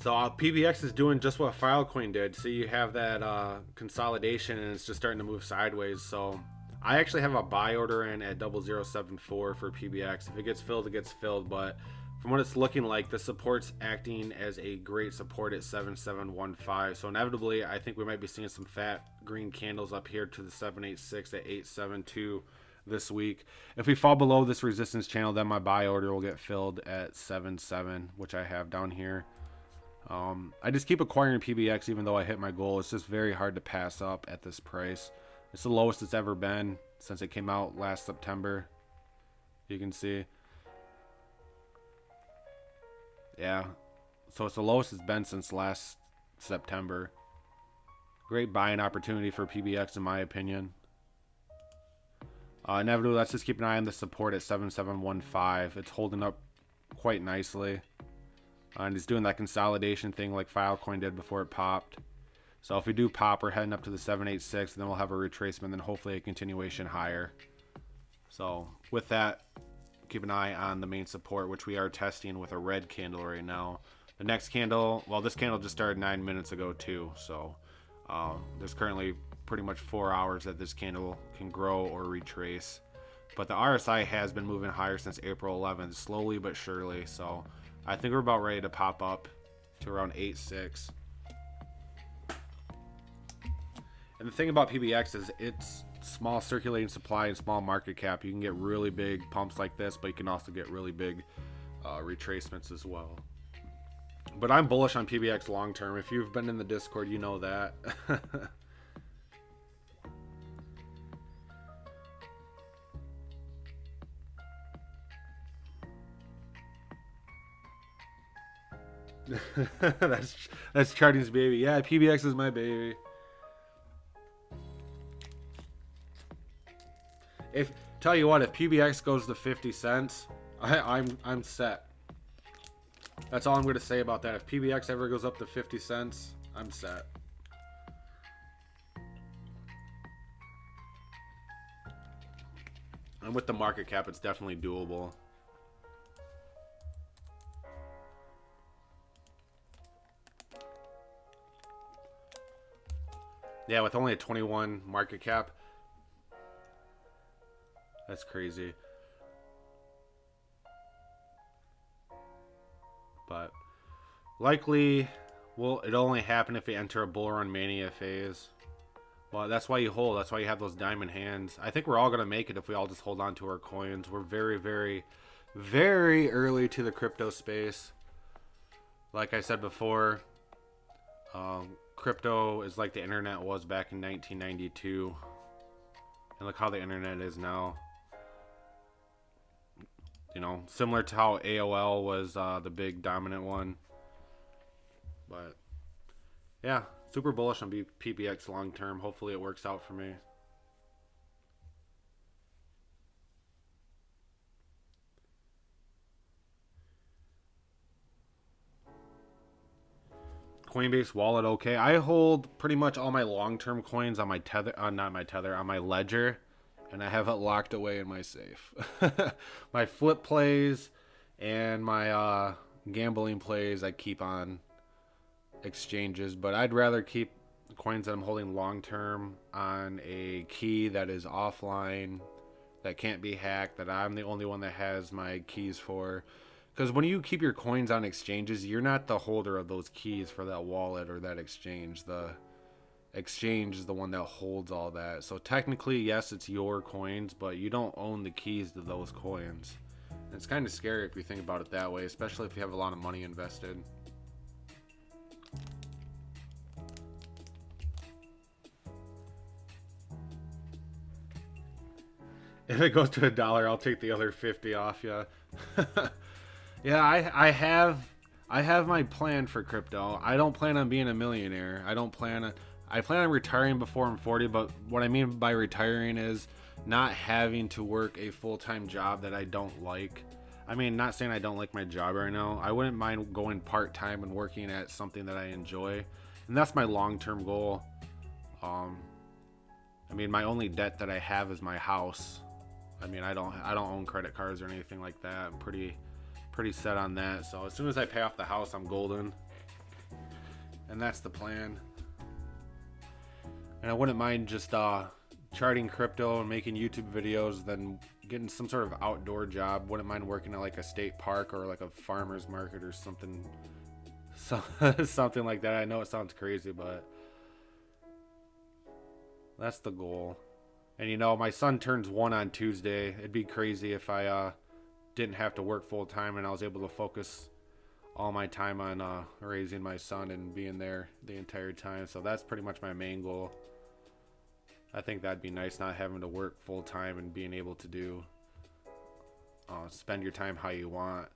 So PBX is doing just what Filecoin did. So you have that consolidation, and it's just starting to move sideways. So I actually have a buy order in at 0074 for PBX. If it gets filled, it gets filled. But from what it's looking like, the support's acting as a great support at 7715. So inevitably, I think we might be seeing some fat green candles up here to the 786 at 872 this week. If we fall below this resistance channel, then my buy order will get filled at 77, which I have down here. I just keep acquiring PBX even though I hit my goal. It's just very hard to pass up at this price. It's the lowest it's ever been since it came out last September. You can see. Yeah. So it's the lowest it's been since last September. Great buying opportunity for PBX in my opinion. Inevitably, let's just keep an eye on the support at 7715. It's holding up quite nicely. And it's doing that consolidation thing like Filecoin did before it popped. So if we do pop, we're heading up to the 786, and then we'll have a retracement, then hopefully a continuation higher. So with that, keep an eye on the main support, which we are testing with a red candle right now. The next candle, well, this candle just started 9 minutes ago too. So there's currently pretty much 4 hours that this candle can grow or retrace. But the RSI has been moving higher since April 11th, slowly but surely. So I think we're about ready to pop up to around 8.6. And the thing about PBX is it's small circulating supply and small market cap. You can get really big pumps like this, but you can also get really big retracements as well. But I'm bullish on PBX long term. If you've been in the Discord, you know that. that's Charting's baby. Yeah, PBX is my baby. If tell you what, if PBX goes to 50 cents, I'm set. That's all I'm going to say about that. If PBX ever goes up to 50 cents, I'm set. And with the market cap, it's definitely doable. Yeah, with only a 21 market cap. That's crazy. But likely, well, it'll only happen if we enter a bull run mania phase. Well, that's why you hold. That's why you have those diamond hands. I think we're all going to make it if we all just hold on to our coins. We're very, very, very early to the crypto space. Like I said before, crypto is like the internet was back in 1992. And look how the internet is now. You know, similar to how AOL was the big dominant one. But, yeah, super bullish on PBX long term. Hopefully it works out for me. Coinbase wallet, okay. I hold pretty much all my long-term coins on my tether, not my tether, on my ledger, and I have it locked away in my safe. My flip plays and my gambling plays I keep on exchanges, but I'd rather keep coins that I'm holding long-term on a key that is offline, that can't be hacked, that I'm the only one that has my keys for. Because when you keep your coins on exchanges, you're not the holder of those keys for that wallet or that exchange. The exchange is the one that holds all that. So technically, yes, it's your coins, but you don't own the keys to those coins. And it's kind of scary if you think about it that way, especially if you have a lot of money invested. If it goes to $1, I'll take the other 50 off you. Yeah, I have my plan for crypto. I don't plan on being a millionaire. I plan on retiring before I'm 40, but what I mean by retiring is not having to work a full-time job that I don't like. I mean, not saying I don't like my job right now. I wouldn't mind going part-time and working at something that I enjoy. And that's my long-term goal. I mean, my only debt that I have is my house. I mean, I don't own credit cards or anything like that. I'm pretty set on that. So as soon as I pay off the house, I'm golden. And that's the plan. And I wouldn't mind just charting crypto and making YouTube videos, then getting some sort of outdoor job. Wouldn't mind working at like a state park or like a farmer's market or something. Something like that. I know it sounds crazy, but that's the goal. And you know, my son turns 1 on Tuesday. It'd be crazy if I didn't have to work full time and I was able to focus all my time on raising my son and being there the entire time. So that's pretty much my main goal. I think that'd be nice, not having to work full time and being able to do spend your time how you want.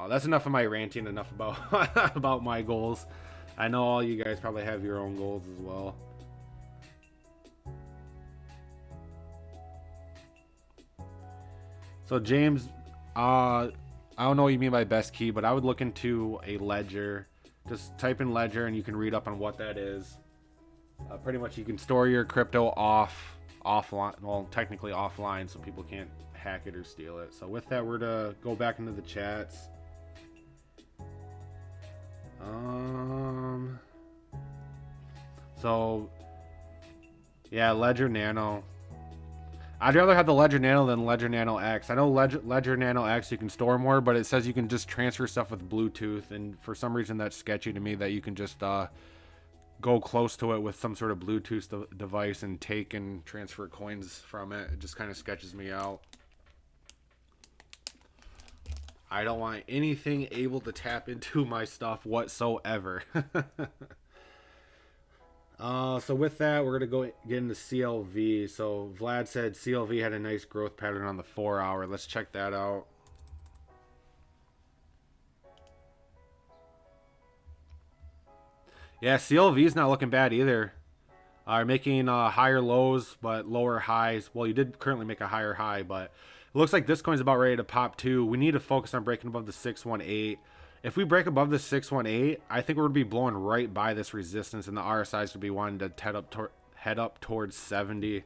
That's enough of my ranting. Enough about about my goals. I know all you guys probably have your own goals as well. So James, I don't know what you mean by best key, but I would look into a ledger. Just type in ledger and you can read up on what that is. Pretty much you can store your crypto offline, well, technically offline, so people can't hack it or steal it. So with that, we're to go back into the chats. So yeah, Ledger Nano. I'd rather have the Ledger Nano than Ledger Nano X. I know Ledger Nano X you can store more, but it says you can just transfer stuff with Bluetooth, and for some reason that's sketchy to me that you can just go close to it with some sort of Bluetooth device and take and transfer coins from it. It just kind of sketches me out. I don't want anything able to tap into my stuff whatsoever. So with that, we're going to go get into CLV. So Vlad said CLV had a nice growth pattern on the 4 hour. Let's check that out. Yeah, CLV is not looking bad either. Making higher lows but lower highs. Well, you did currently make a higher high, but it looks like this coin's about ready to pop too. We need to focus on breaking above the 618. If we break above the 618, I think we're going to be blowing right by this resistance, and the RSIs would be wanting to head up towards 70.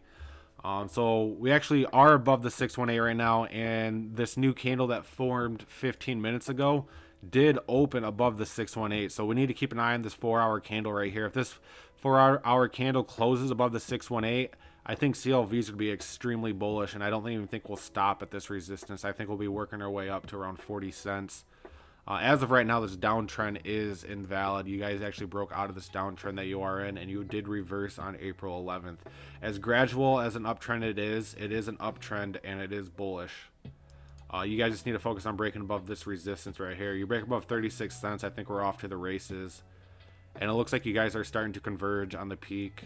So we actually are above the 618 right now, and this new candle that formed 15 minutes ago did open above the 618. So we need to keep an eye on this 4 hour candle right here. If this For our candle closes above the 618, I think CLVs would be extremely bullish, and I don't even think we'll stop at this resistance. I think we'll be working our way up to around 40 cents. As of right now, this downtrend is invalid. You guys actually broke out of this downtrend that you are in, and you did reverse on April 11th. As gradual as an uptrend it is an uptrend, and it is bullish. You guys just need to focus on breaking above this resistance right here. You break above 36 cents, I think we're off to the races. And it looks like you guys are starting to converge on the peak.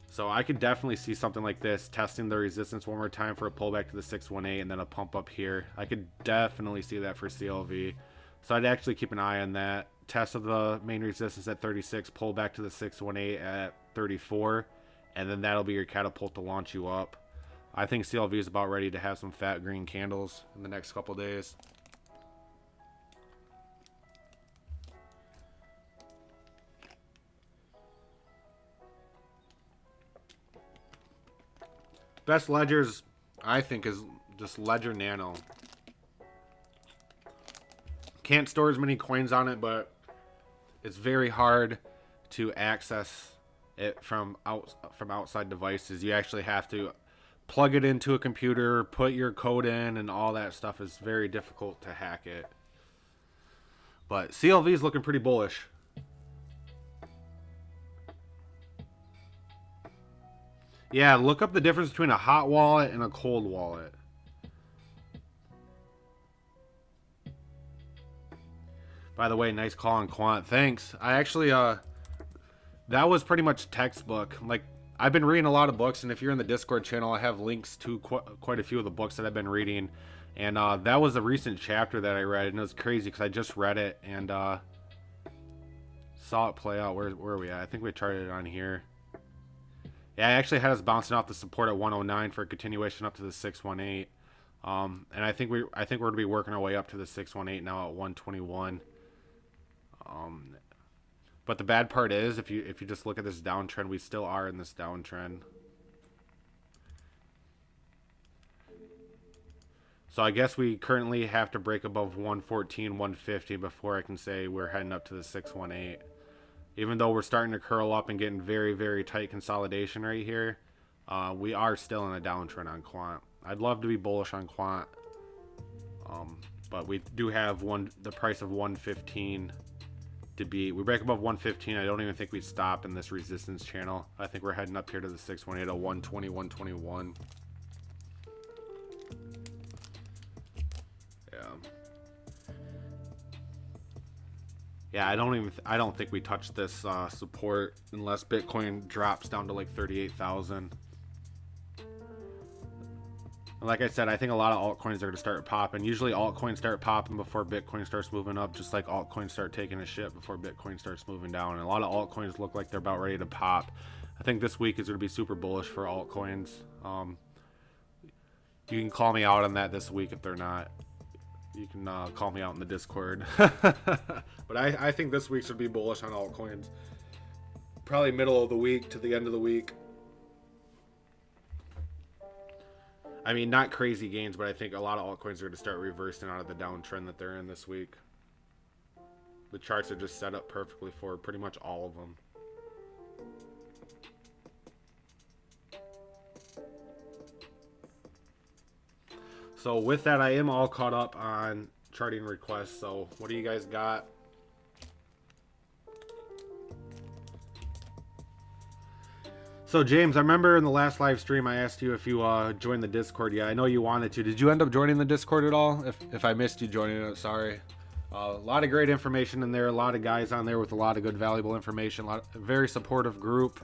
So I could definitely see something like this, testing the resistance one more time for a pullback to the 618 and then a pump up here. I could definitely see that for CLV. So I'd actually keep an eye on that. Test of the main resistance at 36, pull back to the 618 at 34, and then that'll be your catapult to launch you up. I think CLV is about ready to have some fat green candles in the next couple days. Best ledgers, I think, is just Ledger Nano. Can't store as many coins on it, but it's very hard to access it from outside devices. You actually have to plug it into a computer, put your code in, and all that stuff is very difficult to hack it. But CLV is looking pretty bullish. Yeah, look up the difference between a hot wallet and a cold wallet. By the way, nice call on Quant. Thanks. I actually, that was pretty much textbook. Like, I've been reading a lot of books, and if you're in the Discord channel, I have links to quite a few of the books that I've been reading. And that was a recent chapter that I read, and it was crazy because I just read it and saw it play out. Where are we at? I think we charted it on here. Yeah, I actually had us bouncing off the support at 109 for a continuation up to the 618. And I think we're going to be working our way up to the 618 now at 121. But the bad part is, if you just look at this downtrend, we still are in this downtrend. So I guess we currently have to break above 114, 150 before I can say we're heading up to the 618. Even though we're starting to curl up and getting very, very tight consolidation right here, we are still in a downtrend on Quant. I'd love to be bullish on Quant, but we do have the price of 115 to beat. We break above 115, I don't even think we stop in this resistance channel. I think we're heading up here to the 618 at 120, 121. Yeah, I don't think we touch this support unless Bitcoin drops down to like 38,000. Like I said, I think a lot of altcoins are going to start popping. Usually altcoins start popping before Bitcoin starts moving up, just like altcoins start taking a shit before Bitcoin starts moving down. And a lot of altcoins look like they're about ready to pop. I think this week is going to be super bullish for altcoins. You can call me out on that this week if they're not. You can call me out in the Discord. But I think this week should be bullish on altcoins. Probably middle of the week to the end of the week. I mean, not crazy gains, but I think a lot of altcoins are going to start reversing out of the downtrend that they're in this week. The charts are just set up perfectly for pretty much all of them. So with that, I am all caught up on charting requests. So what do you guys got? So James, I remember in the last live stream I asked you if you joined the Discord. Yeah, I know you wanted to. Did you end up joining the Discord at all? If I missed you joining it, sorry. A lot of great information in there. A lot of guys on there with a lot of good, valuable information. A very supportive group.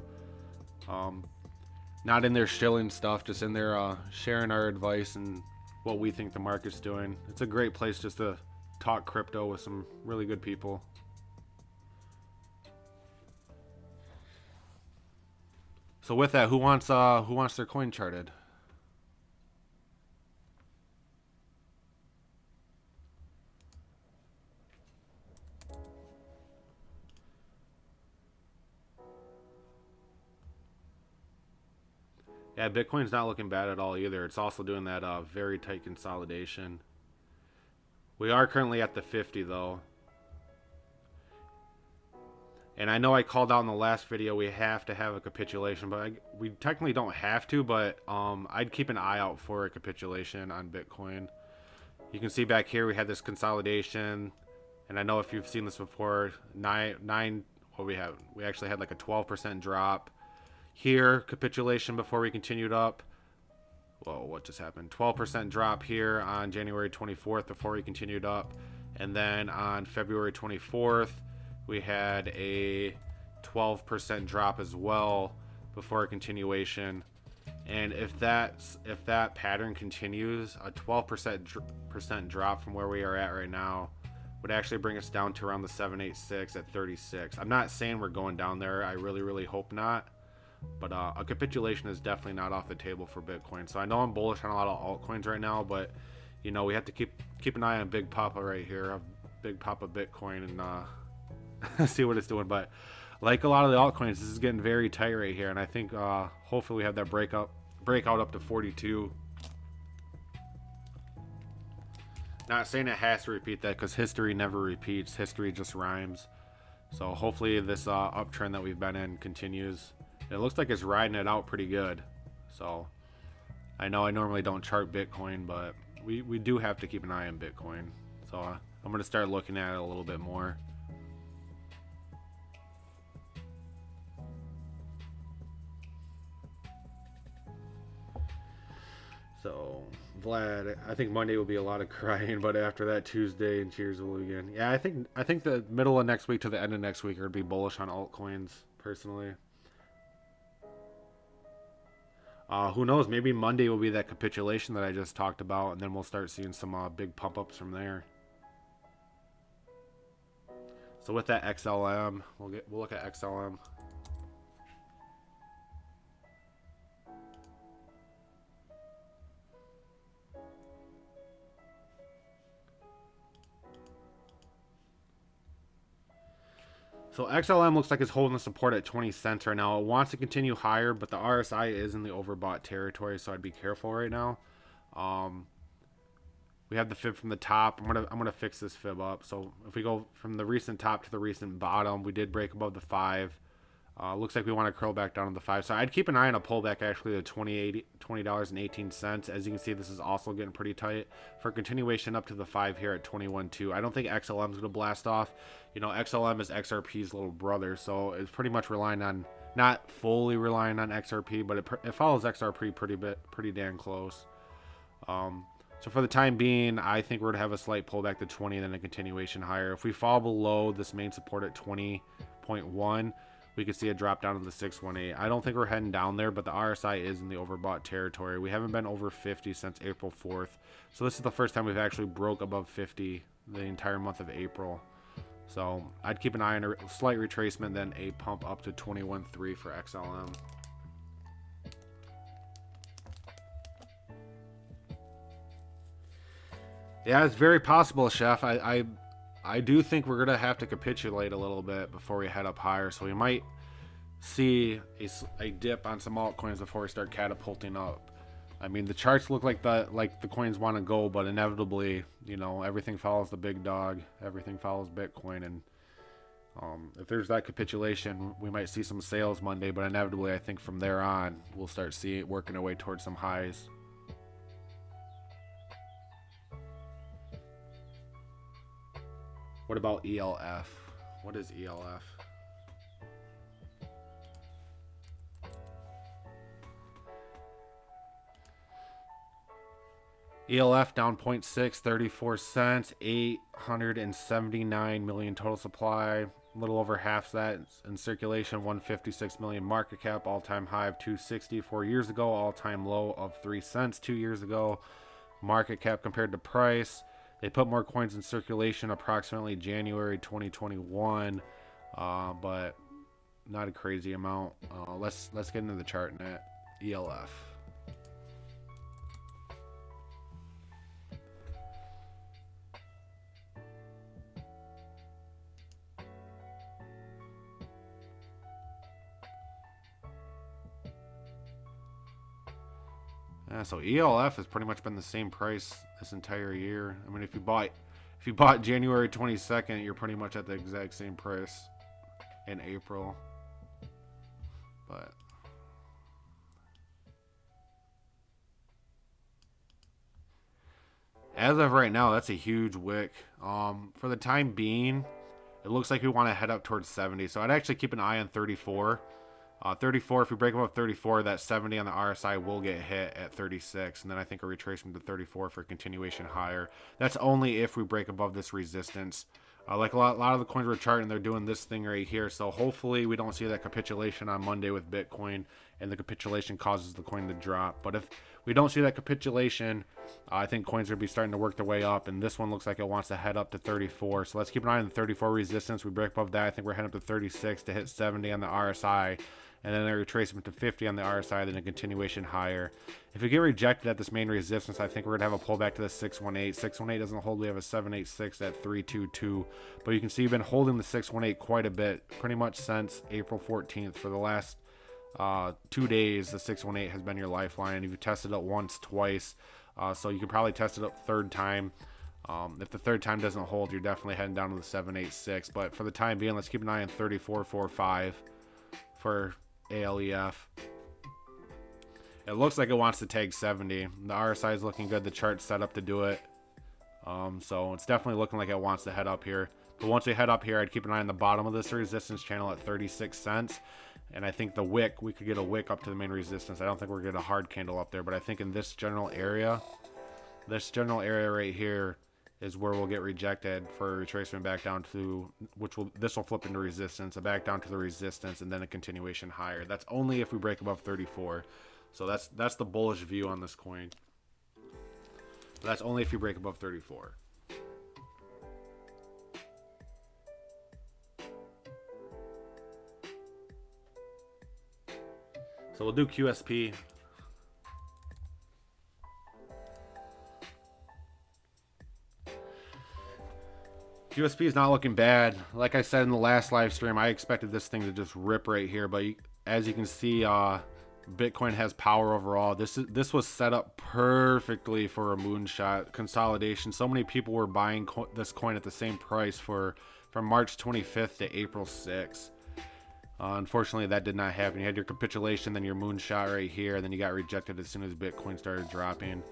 Not in there shilling stuff, just in there sharing our advice and what we think the market's doing. It's a great place just to talk crypto with some really good people. So with that, who wants their coin charted? Yeah, Bitcoin's not looking bad at all either. It's also doing that very tight consolidation. We are currently at the 50 though. And I know I called out in the last video we have to have a capitulation, but we technically don't have to, but I'd keep an eye out for a capitulation on Bitcoin. You can see back here we had this consolidation, and I know if you've seen this before, what we have, we actually had like a 12% drop. Here, capitulation before we continued up. Whoa, what just happened? 12% drop here on January 24th before we continued up. And then on February 24th, we had a 12% drop as well before a continuation. And if that pattern continues, a 12% drop from where we are at right now would actually bring us down to around the 786 at 36. I'm not saying we're going down there. I really hope not. But a capitulation is definitely not off the table for Bitcoin. So I know I'm bullish on a lot of altcoins right now, but you know, we have to keep an eye on Big Papa right here, a Big Papa Bitcoin, and see what it's doing. But like a lot of the altcoins, this is getting very tight right here, and I think hopefully we have that breakout up to 42. Not saying it has to repeat that, because history never repeats. History just rhymes. So hopefully this uptrend that we've been in continues. It looks like it's riding it out pretty good. So I know I normally don't chart Bitcoin, but we do have to keep an eye on Bitcoin. So I'm going to start looking at it a little bit more. So Vlad, I think Monday will be a lot of crying, but after that, Tuesday and cheers will begin. Yeah, I think the middle of next week to the end of next week are going to be bullish on altcoins, personally. Who knows? Maybe Monday will be that capitulation that I just talked about, and then we'll start seeing some big pump ups from there. So with that XLM, we'll look at XLM. So XLM looks like it's holding the support at 20 cents right now. It wants to continue higher, but the RSI is in the overbought territory, so I'd be careful right now. We have the fib from the top. I'm gonna fix this fib up. So if we go from the recent top to the recent bottom, we did break above the 5. Looks like we want to curl back down to the 5. So I'd keep an eye on a pullback actually to $20.18. As you can see, this is also getting pretty tight for continuation up to the 5 here at 21.2. I don't think XLM is going to blast off. You know, XLM is XRP's little brother, so it's pretty much relying on, not fully relying on XRP, but it follows XRP pretty damn close. So for the time being, I think we're going to have a slight pullback to 20 and then a continuation higher. If we fall below this main support at 20.1, we could see a drop down to the 618. I don't think we're heading down there, but the RSI is in the overbought territory. We haven't been over 50 since April 4th. So this is the first time we've actually broke above 50 the entire month of April. So I'd keep an eye on a slight retracement, then a pump up to 21.3 for XLM. Yeah, it's very possible, Chef. I do think we're going to have to capitulate a little bit before we head up higher. So we might see a dip on some altcoins before we start catapulting up. I mean, the charts look like the coins want to go, but inevitably, you know, everything follows the big dog. Everything follows Bitcoin. And if there's that capitulation, we might see some sales Monday. But inevitably, I think from there on, we'll start seeing it working our way towards some highs. What about ELF? What is ELF? ELF down 0.6, 34 cents, 879 million total supply. A little over half that in circulation, 156 million market cap, all-time high of 260 4 years ago, all-time low of 3 cents 2 years ago. Market cap compared to price. They put more coins in circulation approximately January 2021, but not a crazy amount. Let's get into the chart net. ELF. Yeah, so ELF has pretty much been the same price this entire year. I mean, if you bought January 22nd, you're pretty much at the exact same price. in April. But as of right now, that's a huge wick. For the time being, it looks like we want to head up towards 70. So I'd actually keep an eye on 34. 34, if we break above 34, that 70 on the RSI will get hit at 36. And then I think a retracement to 34 for continuation higher. That's only if we break above this resistance. Like a lot of the coins we're charting, they're doing this thing right here. So hopefully we don't see that capitulation on Monday with Bitcoin, and the capitulation causes the coin to drop. But if we don't see that capitulation, I think coins are going to be starting to work their way up. And this one looks like it wants to head up to 34. So let's keep an eye on the 34 resistance. We break above that, I think we're heading up to 36 to hit 70 on the RSI. And then a retracement to 50 on the RSI, then a continuation higher. If we get rejected at this main resistance, I think we're going to have a pullback to the 618. 618 doesn't hold. We have a 786 at 322. But you can see you've been holding the 618 quite a bit, pretty much since April 14th. For the last 2 days, the 618 has been your lifeline. You've tested it once, twice. So you could probably test it a third time. If the third time doesn't hold, you're definitely heading down to the 786. But for the time being, let's keep an eye on 34.45 for ALEF. It looks like it wants to tag 70. The RSI is looking good. The chart's set up to do it. So it's definitely looking like it wants to head up here. But once we head up here, I'd keep an eye on the bottom of this resistance channel at 36 cents. And I think the wick, we could get a wick up to the main resistance. I don't think we're going to get a hard candle up there. But I think in this general area right here, is where we'll get rejected for a retracement back down to, this will flip into resistance, a back down to the resistance, and then a continuation higher. That's only if we break above 34. So that's the bullish view on this coin. But that's only if you break above 34. So we'll do QSP. QSP is not looking bad. Like I said in the last live stream, I expected this thing to just rip right here. But as you can see, Bitcoin has power overall. This was set up perfectly for a moonshot consolidation. So many people were buying this coin at the same price from March 25th to April 6th. Unfortunately, that did not happen. You had your capitulation, then your moonshot right here, and then you got rejected as soon as Bitcoin started dropping.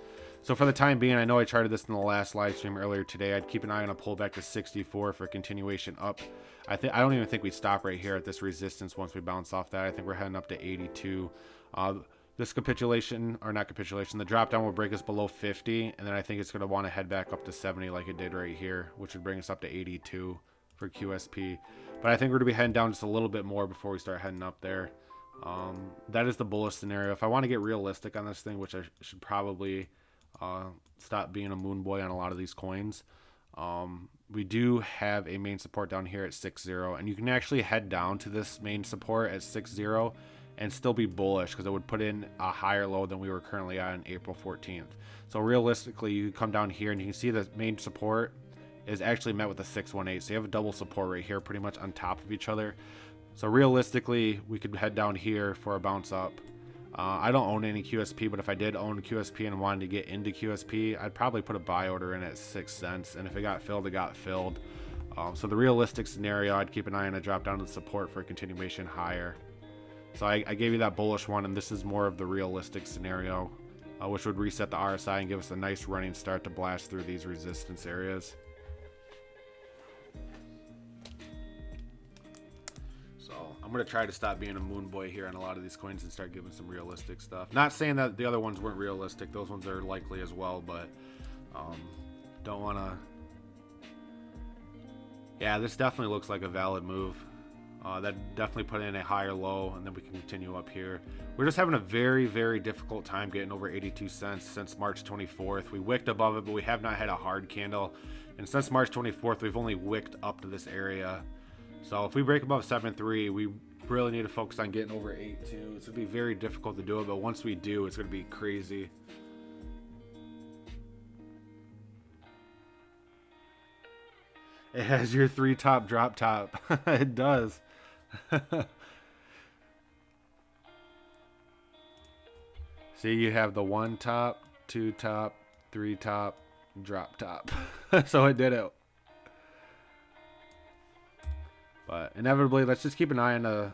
So for the time being, I know I charted this in the last live stream earlier today. I'd keep an eye on a pullback to 64 for a continuation up. I don't even think we stop right here at this resistance once we bounce off that. I think we're heading up to 82. This capitulation, or not capitulation, the drop down will break us below 50, and then I think it's going to want to head back up to 70 like it did right here, which would bring us up to 82 for QSP. But I think we're going to be heading down just a little bit more before we start heading up there. That is the bullish scenario. If I want to get realistic on this thing, which I should probably stop being a moon boy on a lot of these coins, we do have a main support down here at 6.0, and you can actually head down to this main support at 6.0 and still be bullish, because it would put in a higher low than we were currently at on April 14th. So realistically, you come down here and you can see the main support is actually met with a 618. So you have a double support right here, pretty much on top of each other. So realistically, we could head down here for a bounce up. I don't own any QSP, but if I did own QSP and wanted to get into QSP, I'd probably put a buy order in at 6 cents. And if it got filled, it got filled. So the realistic scenario, I'd keep an eye on a drop down to the support for a continuation higher. So I gave you that bullish one, and this is more of the realistic scenario, which would reset the RSI and give us a nice running start to blast through these resistance areas. So I'm going to try to stop being a moon boy here on a lot of these coins and start giving some realistic stuff. Not saying that the other ones weren't realistic. Those ones are likely as well, but don't want to... Yeah, this definitely looks like a valid move. That definitely put in a higher low, and then we can continue up here. We're just having a very, very difficult time getting over 82 cents since March 24th. We wicked above it, but we have not had a hard candle. And since March 24th, we've only wicked up to this area. So if we break above 7.3, we really need to focus on getting over 8.2. It's going to be very difficult to do it, but once we do, it's going to be crazy. It has your 3 top drop top. It does. See, you have the 1 top, 2 top, 3 top, drop top. So it did it. But inevitably, let's just keep an eye on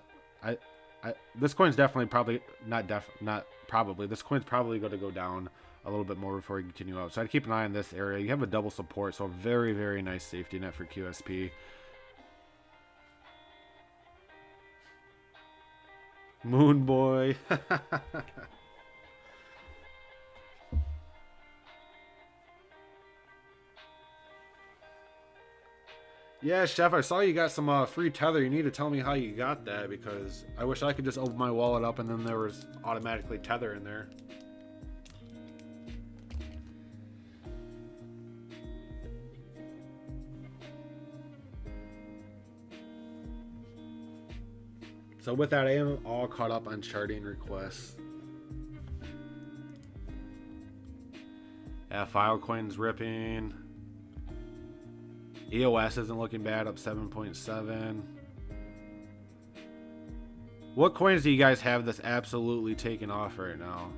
this coin's definitely probably not probably. This coin's probably going to go down a little bit more before we continue up. So I'd keep an eye on this area. You have a double support, so a very, very nice safety net for QSP. Moon Boy. Yeah, Chef, I saw you got some free tether. You need to tell me how you got that, because I wish I could just open my wallet up and then there was automatically tether in there. So with that, I am all caught up on charting requests. Yeah, Filecoin's ripping. EOS isn't looking bad, up 7.7. What coins do you guys have that's absolutely taking off right now?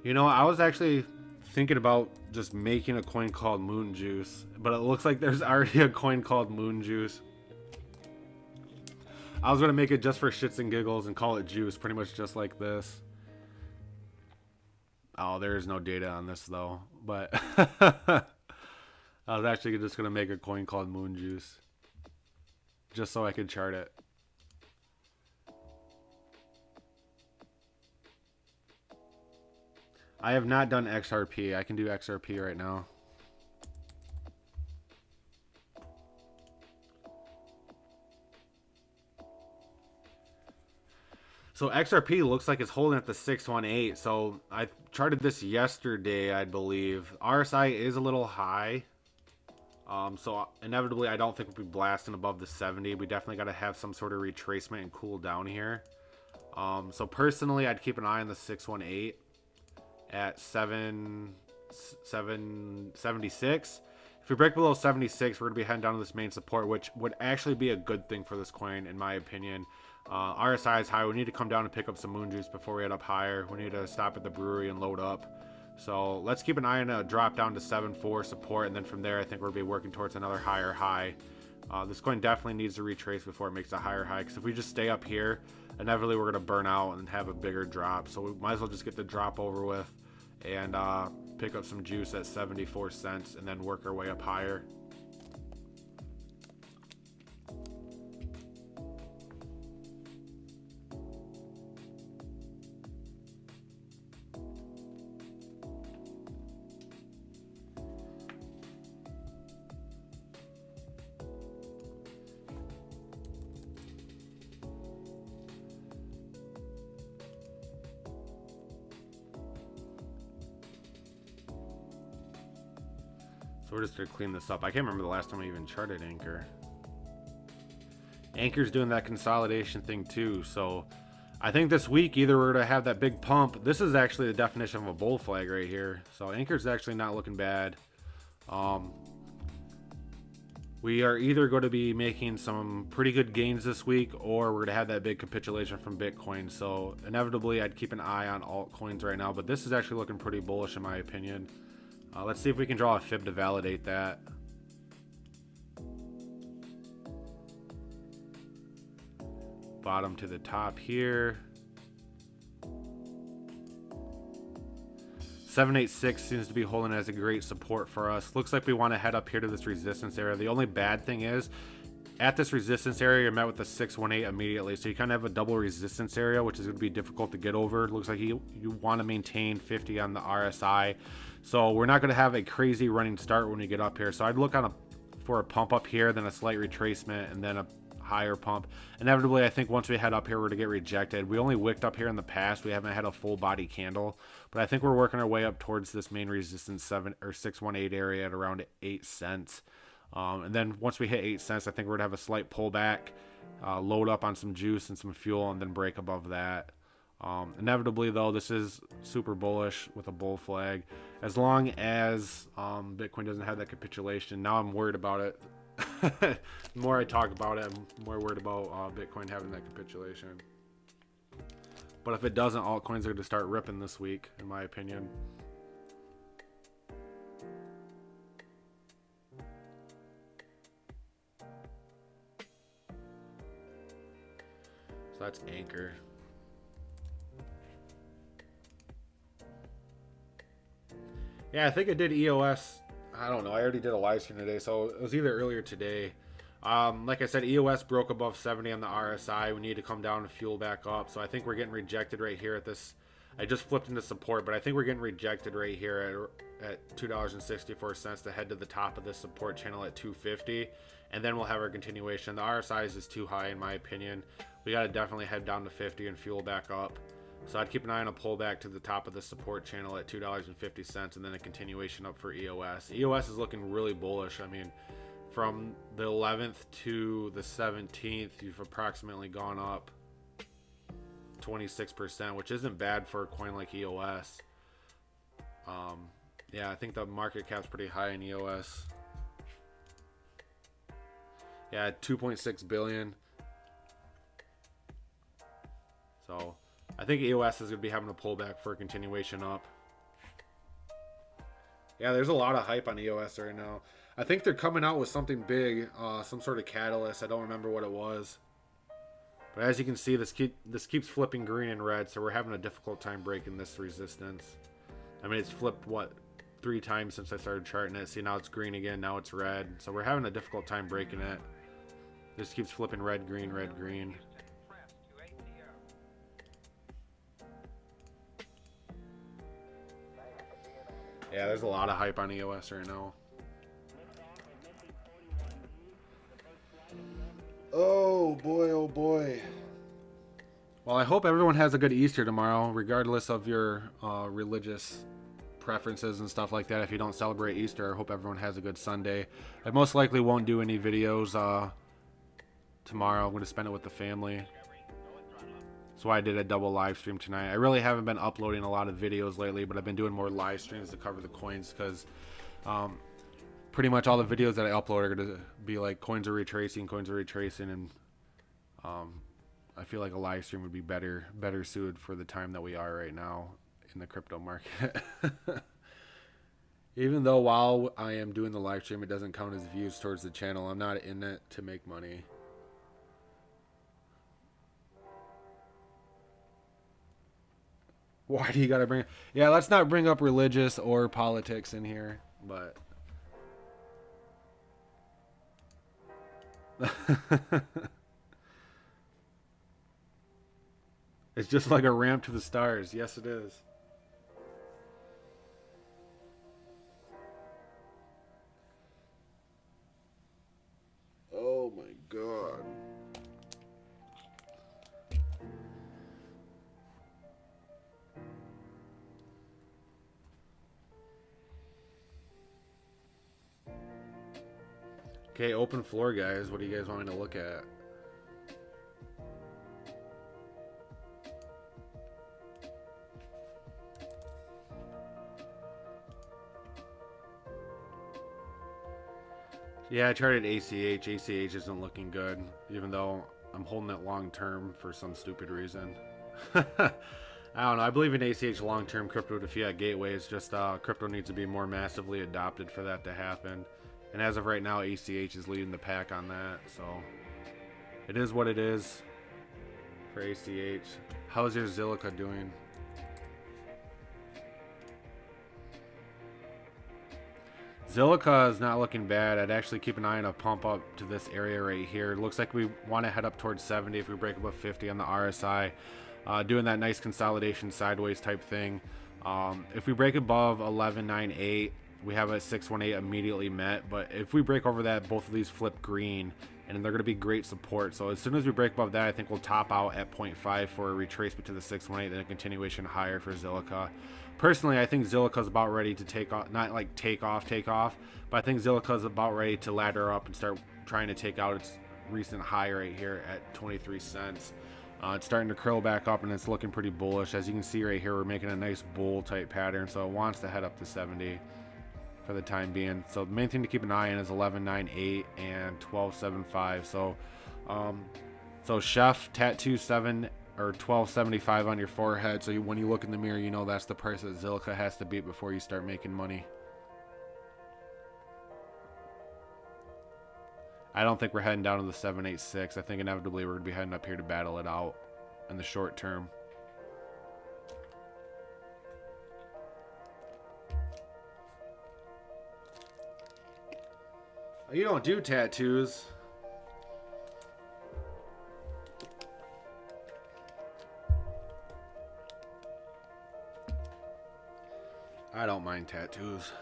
You know, I was actually thinking about just making a coin called Moon Juice, but it looks like there's already a coin called Moon Juice. I was gonna make it just for shits and giggles and call it Juice, pretty much just like this. Oh, there is no data on this though, but I was actually just gonna make a coin called Moon Juice, just so I could chart it. I have not done XRP. I can do XRP right now. So XRP looks like it's holding at the 618. So I charted this yesterday, I believe. RSI is a little high. So inevitably, I don't think we'll be blasting above the 70. We definitely got to have some sort of retracement and cool down here. So personally, I'd keep an eye on the 618 at 776. If we break below 76, we're going to be heading down to this main support, which would actually be a good thing for this coin, in my opinion. RSI is high. We need to come down and pick up some Moon Juice before we head up higher. We need to stop at the brewery and load up. So let's keep an eye on a drop down to 7.4 support, and then from there, I think we'll be working towards another higher high. This coin definitely needs to retrace before it makes a higher high, because if we just stay up here, inevitably we're going to burn out and have a bigger drop. So we might as well just get the drop over with and pick up some juice at 74 cents and then work our way up higher. So we're just going to clean this up. I can't remember the last time I even charted Anchor. Anchor's doing that consolidation thing too. So I think this week either we're going to have that big pump. This is actually the definition of a bull flag right here. So Anchor's actually not looking bad. We are either going to be making some pretty good gains this week, or we're going to have that big capitulation from Bitcoin. So inevitably, I'd keep an eye on altcoins right now. But this is actually looking pretty bullish in my opinion. Let's see if we can draw a fib to validate that. Bottom to the top here. 786 seems to be holding as a great support for us. Looks like we want to head up here to this resistance area. The only bad thing is, at this resistance area, you're met with the 618 immediately. So you kind of have a double resistance area, which is going to be difficult to get over. It looks like you want to maintain 50 on the RSI. So we're not going to have a crazy running start when we get up here. So I'd look for a pump up here, then a slight retracement, and then a higher pump. Inevitably, I think once we head up here, we're to get rejected. We only wicked up here in the past. We haven't had a full body candle, but I think we're working our way up towards this main resistance 618 area at around 8 cents. And then once we hit 8 cents, I think we're gonna have a slight pullback, load up on some juice and some fuel, and then break above that. Inevitably, though, this is super bullish with a bull flag. As long as Bitcoin doesn't have that capitulation. Now I'm worried about it. The more I talk about it, I'm more worried about Bitcoin having that capitulation. But if it doesn't, altcoins are going to start ripping this week, in my opinion. So that's Anchor. Yeah, I think I did EOS. I don't know. I already did a live stream today, so it was either earlier today. Like I said, EOS broke above 70 on the RSI. We need to come down and fuel back up. So I think we're getting rejected right here at this. I just flipped into support, but I think we're getting rejected right here at $2.64 to head to the top of this support channel at 250. And then we'll have our continuation. The RSI is too high, in my opinion. We got to definitely head down to 50 and fuel back up. So I'd keep an eye on a pullback to the top of the support channel at $2.50 and then a continuation up for EOS. EOS is looking really bullish. I mean, from the 11th to the 17th, you've approximately gone up 26%, which isn't bad for a coin like EOS. Yeah, I think the market cap's pretty high in EOS. Yeah, 2.6 billion. So I think EOS is going to be having a pullback for a continuation up. Yeah, there's a lot of hype on EOS right now. I think they're coming out with something big, some sort of catalyst. I don't remember what it was. But as you can see, this keeps flipping green and red, so we're having a difficult time breaking this resistance. I mean, it's flipped, what, 3 times since I started charting it. See, now it's green again, now it's red. So we're having a difficult time breaking it. This keeps flipping red, green, red, green. Yeah, there's a lot of hype on EOS right now. Oh boy, oh boy. Well, I hope everyone has a good Easter tomorrow, regardless of your religious preferences and stuff like that. If you don't celebrate Easter, I hope everyone has a good Sunday. I most likely won't do any videos tomorrow. I'm going to spend it with the family. That's why I did a double live stream tonight. I really haven't been uploading a lot of videos lately, but I've been doing more live streams to cover the coins because pretty much all the videos that I upload are going to be like coins are retracing, and I feel like a live stream would be better suited for the time that we are right now in the crypto market. Even though while I am doing the live stream, it doesn't count as views towards the channel. I'm not in it to make money. Why do you gotta bring? Yeah, let's not bring up religious or politics in here, but it's just like a ramp to the stars. Yes, it is. Oh my God. Okay, open floor, guys. What do you guys want me to look at? Yeah, I charted ACH. ACH isn't looking good, even though I'm holding it long term for some stupid reason. I don't know. I believe in ACH long term crypto to fiat gateways. Just crypto needs to be more massively adopted for that to happen. And as of right now, ACH is leading the pack on that. So it is what it is for ACH. How's your Zilliqa doing? Zilliqa is not looking bad. I'd actually keep an eye on a pump up to this area right here. It looks like we want to head up towards 70 if we break above 50 on the RSI. Doing that nice consolidation sideways type thing. If we break above 1198, we have a 618 immediately met. But if we break over that, both of these flip green, and they're going to be great support. So as soon as we break above that, I think we'll top out at 0.5 for a retracement to the 618, then a continuation higher for Zilliqa. Personally, I think Zilliqa is about ready to take off, not like take off, but I think Zilliqa is about ready to ladder up and start trying to take out its recent high right here at 23 cents. It's starting to curl back up and it's looking pretty bullish. As you can see right here, we're making a nice bull type pattern, so it wants to head up to 70 for for the time being. So the main thing to keep an eye on is 1198 and 1275. So Chef Tattoo 7 or 1275 on your forehead. So when you look in the mirror, you know that's the price that Zilliqa has to beat before you start making money. I don't think we're heading down to the 786. I think inevitably we're going to be heading up here to battle it out in the short term. You don't do tattoos. I don't mind tattoos.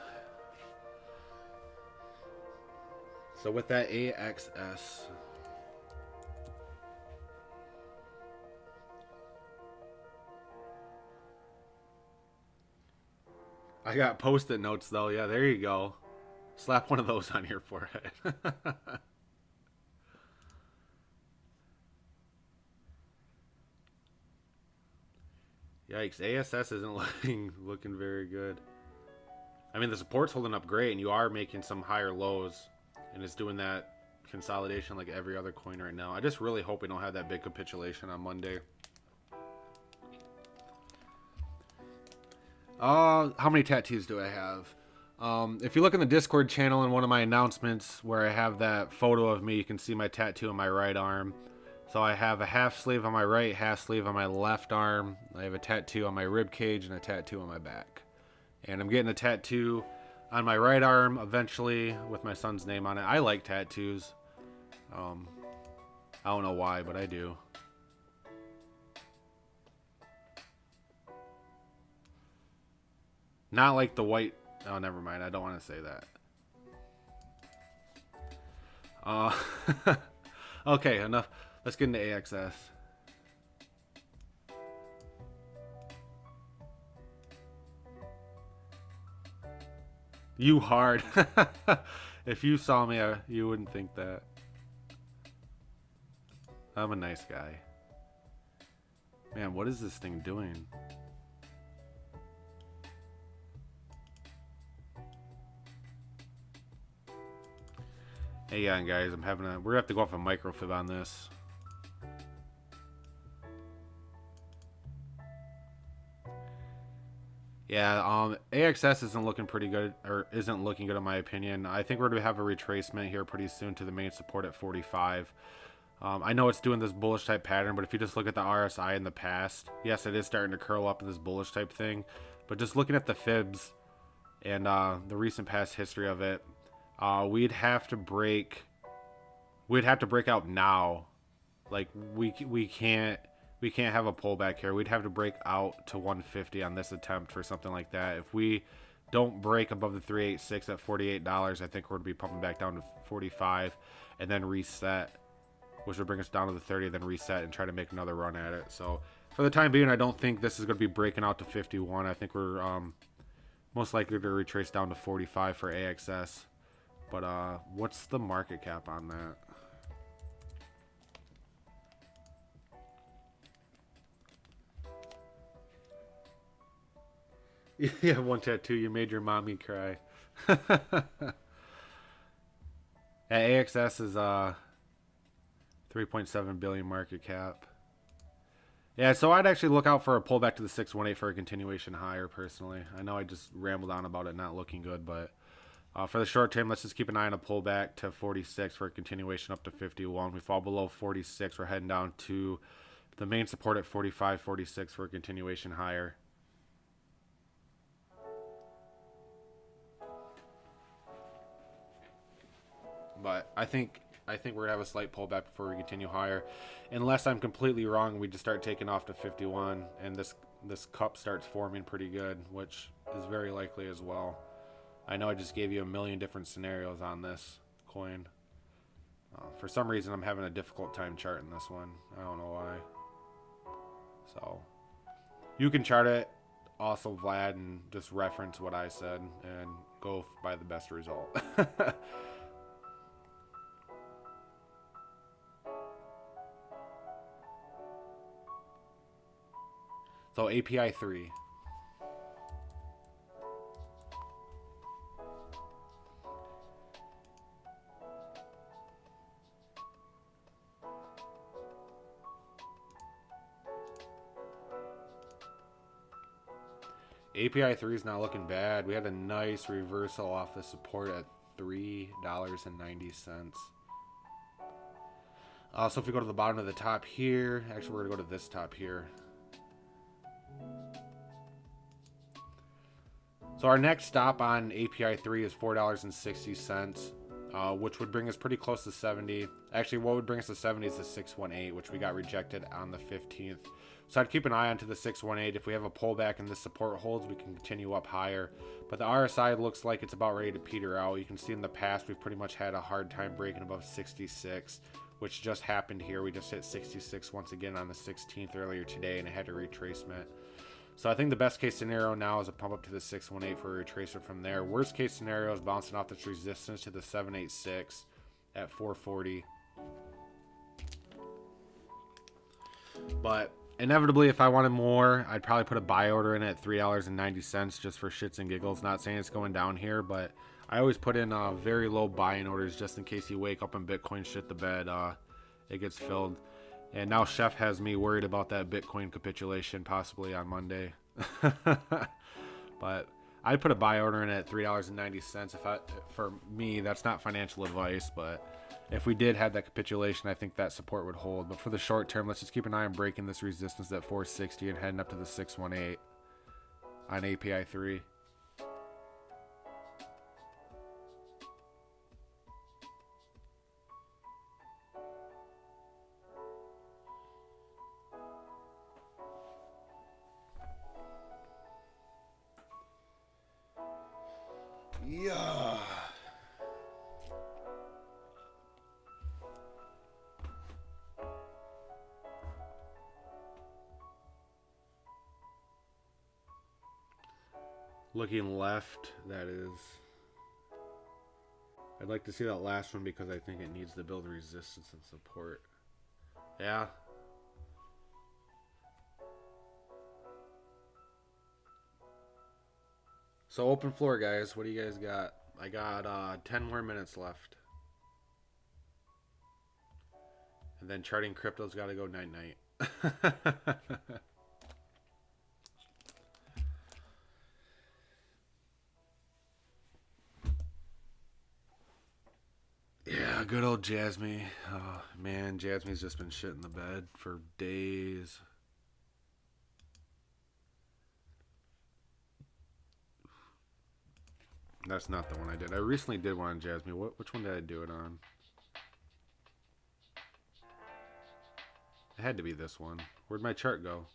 So with that AXS, I got post-it notes though. Yeah, there you go. Slap one of those on your forehead. Yikes, ASS isn't looking very good. I mean, the support's holding up great, and you are making some higher lows, and it's doing that consolidation like every other coin right now. I just really hope we don't have that big capitulation on Monday. How many tattoos do I have? If you look in the Discord channel in one of my announcements where I have that photo of me, you can see my tattoo on my right arm. So I have a half sleeve on my right, half sleeve on my left arm. I have a tattoo on my rib cage and a tattoo on my back. And I'm getting a tattoo on my right arm eventually with my son's name on it. I like tattoos. I don't know why, but I do. Not like the white. Oh, never mind. I don't want to say that. Okay, enough. Let's get into AXS. You hard. If you saw me, you wouldn't think that. I'm a nice guy. Man, what is this thing doing? Hey, yeah, guys, we're gonna have to go off a microfib on this. Yeah, AXS isn't looking pretty good, or isn't looking good in my opinion. I think we're going to have a retracement here pretty soon to the main support at 45. I know it's doing this bullish type pattern, but if you just look at the RSI in the past, yes, it is starting to curl up in this bullish type thing. But just looking at the fibs and the recent past history of it, we'd have to break out now. Like we can't have a pullback here. We'd have to break out to 150 on this attempt for something like that. If we don't break above the 386 at $48, I think we're going to be pumping back down to 45 and then reset, which would bring us down to the 30, then reset and try to make another run at it. So for the time being, I don't think this is going to be breaking out to 51. I think we're most likely to retrace down to 45 for AXS. But what's the market cap on that? You have one tattoo, you made your mommy cry. AXS is 3.7 billion market cap. Yeah, so I'd actually look out for a pullback to the 618 for a continuation higher personally. I know I just rambled on about it not looking good, but for the short term, let's just keep an eye on a pullback to 46 for a continuation up to 51. We fall below 46, we're heading down to the main support at 45, 46 for a continuation higher. But I think we're gonna have a slight pullback before we continue higher, unless I'm completely wrong. We just start taking off to 51, and this cup starts forming pretty good, which is very likely as well. I know I just gave you a million different scenarios on this coin. For some reason, I'm having a difficult time charting this one. I don't know why. So you can chart it also, Vlad, and just reference what I said and go by the best result. So API 3. API 3 is not looking bad. We had a nice reversal off the support at $3.90. So if we go to the bottom of the top here, actually we're going to go to this top here. So our next stop on API 3 is $4.60, which would bring us pretty close to 70. Actually, what would bring us to 70 is the 618, which we got rejected on the 15th. So I'd keep an eye onto the 618. If we have a pullback and this support holds, we can continue up higher. But the RSI looks like it's about ready to peter out. You can see in the past, we've pretty much had a hard time breaking above 66, which just happened here. We just hit 66 once again on the 16th earlier today, and it had a retracement. So I think the best case scenario now is a pump up to the 618 for a retracement from there. Worst case scenario is bouncing off this resistance to the 786 at 440. But inevitably, if I wanted more, I'd probably put a buy order in at $3.90 just for shits and giggles. Not saying it's going down here, but I always put in very low buy-in orders just in case you wake up and Bitcoin shit the bed. It gets filled. And now Chef has me worried about that Bitcoin capitulation possibly on Monday. But I'd put a buy order in at $3.90. For me, that's not financial advice, but if we did have that capitulation, I think that support would hold. But for the short term, let's just keep an eye on breaking this resistance at 460 and heading up to the 618 on API 3. Yeah. Looking left, that is. I'd like to see that last one because I think it needs to build resistance and support. Yeah. So open floor, guys. What do you guys got? I got 10 more minutes left. And then charting crypto's got to go night-night. Yeah, good old Jasmy. Oh, man, Jasmy's just been shit in the bed for days. That's not the one I did. I recently did one on Jasmy. Which one did I do it on? It had to be this one. Where'd my chart go?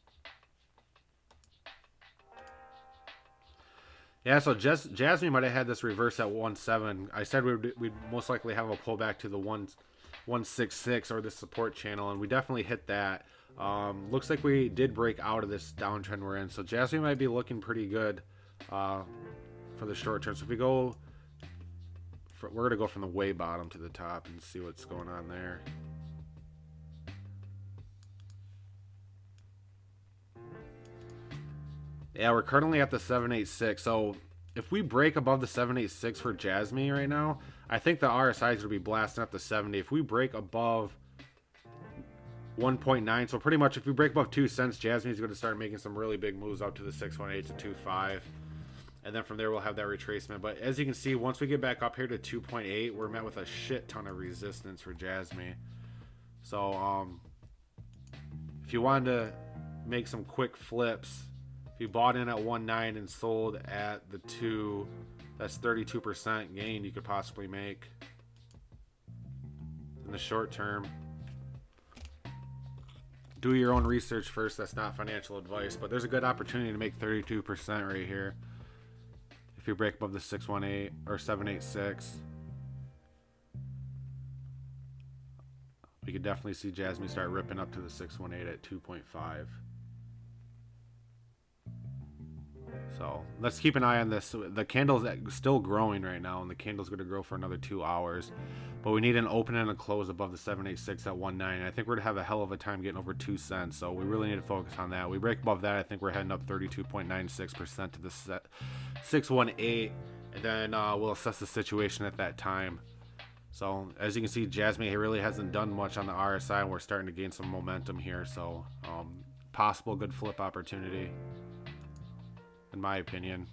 Yeah, so Jasmy might have had this reverse at 1.7. I said we'd most likely have a pullback to the 166 or the support channel, and we definitely hit that. Looks like we did break out of this downtrend we're in. So Jasmy might be looking pretty good for the short term. So if we go, we're going to go from the way bottom to the top and see what's going on there. Yeah, we're currently at the 786. So if we break above the 786 for Jasmy right now, I think the RSI is going to be blasting up to 70. If we break above 1.9, so pretty much if we break above 2 cents, Jasmy is going to start making some really big moves up to the 618 to 2.5. And then from there, we'll have that retracement. But as you can see, once we get back up here to 2.8, we're met with a shit ton of resistance for Jasmy. So if you wanted to make some quick flips, if you bought in at 1.9 and sold at the 2, that's 32% gain you could possibly make in the short term. Do your own research first. That's not financial advice, but there's a good opportunity to make 32% right here. If you break above the 618 or 786, we could definitely see Jasmy start ripping up to the 618 at 2.5. So let's keep an eye on this. The candle's still growing right now, and the candle's going to grow for another 2 hours. But we need an open and a close above the 786 at 1.9. I think we're going to have a hell of a time getting over 2 cents. So we really need to focus on that. We break above that, I think we're heading up 32.96% to the 618. And then we'll assess the situation at that time. So as you can see, Jasmy really hasn't done much on the RSI, and we're starting to gain some momentum here. So possible good flip opportunity. in my opinion.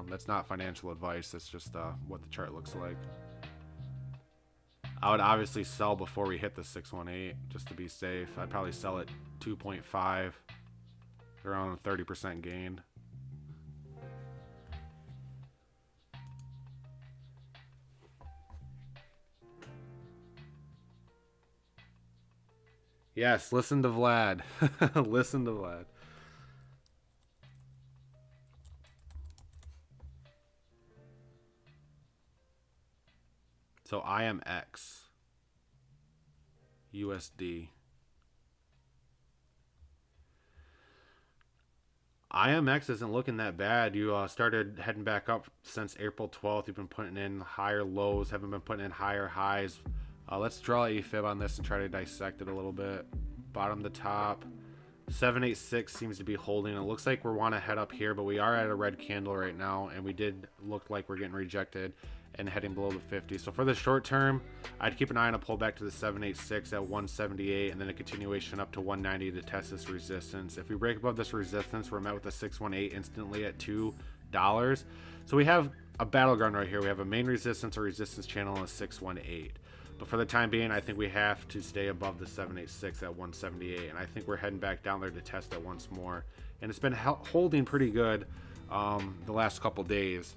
That's not financial advice. That's just what the chart looks like. I would obviously sell before we hit the 618 just to be safe. I'd probably sell at 2.5, around a 30% gain. Yes, listen to Vlad. Listen to Vlad. So IMX USD. IMX isn't looking that bad. You started heading back up since April 12th. You've been putting in higher lows, haven't been putting in higher highs. Let's draw a fib on this and try to dissect it a little bit. Bottom to top. 786 seems to be holding. It looks like we want to head up here, but we are at a red candle right now, and we did look like we're getting rejected and heading below the 50. So for the short term, I'd keep an eye on a pullback to the 786 at 178, and then a continuation up to 190 to test this resistance. If we break above this resistance, we're met with a 618 instantly at $2. So we have a battleground right here. We have a main resistance or resistance channel and a 618. But for the time being, I think we have to stay above the 786 at 178, and I think we're heading back down there to test it once more. And it's been holding pretty good the last couple days.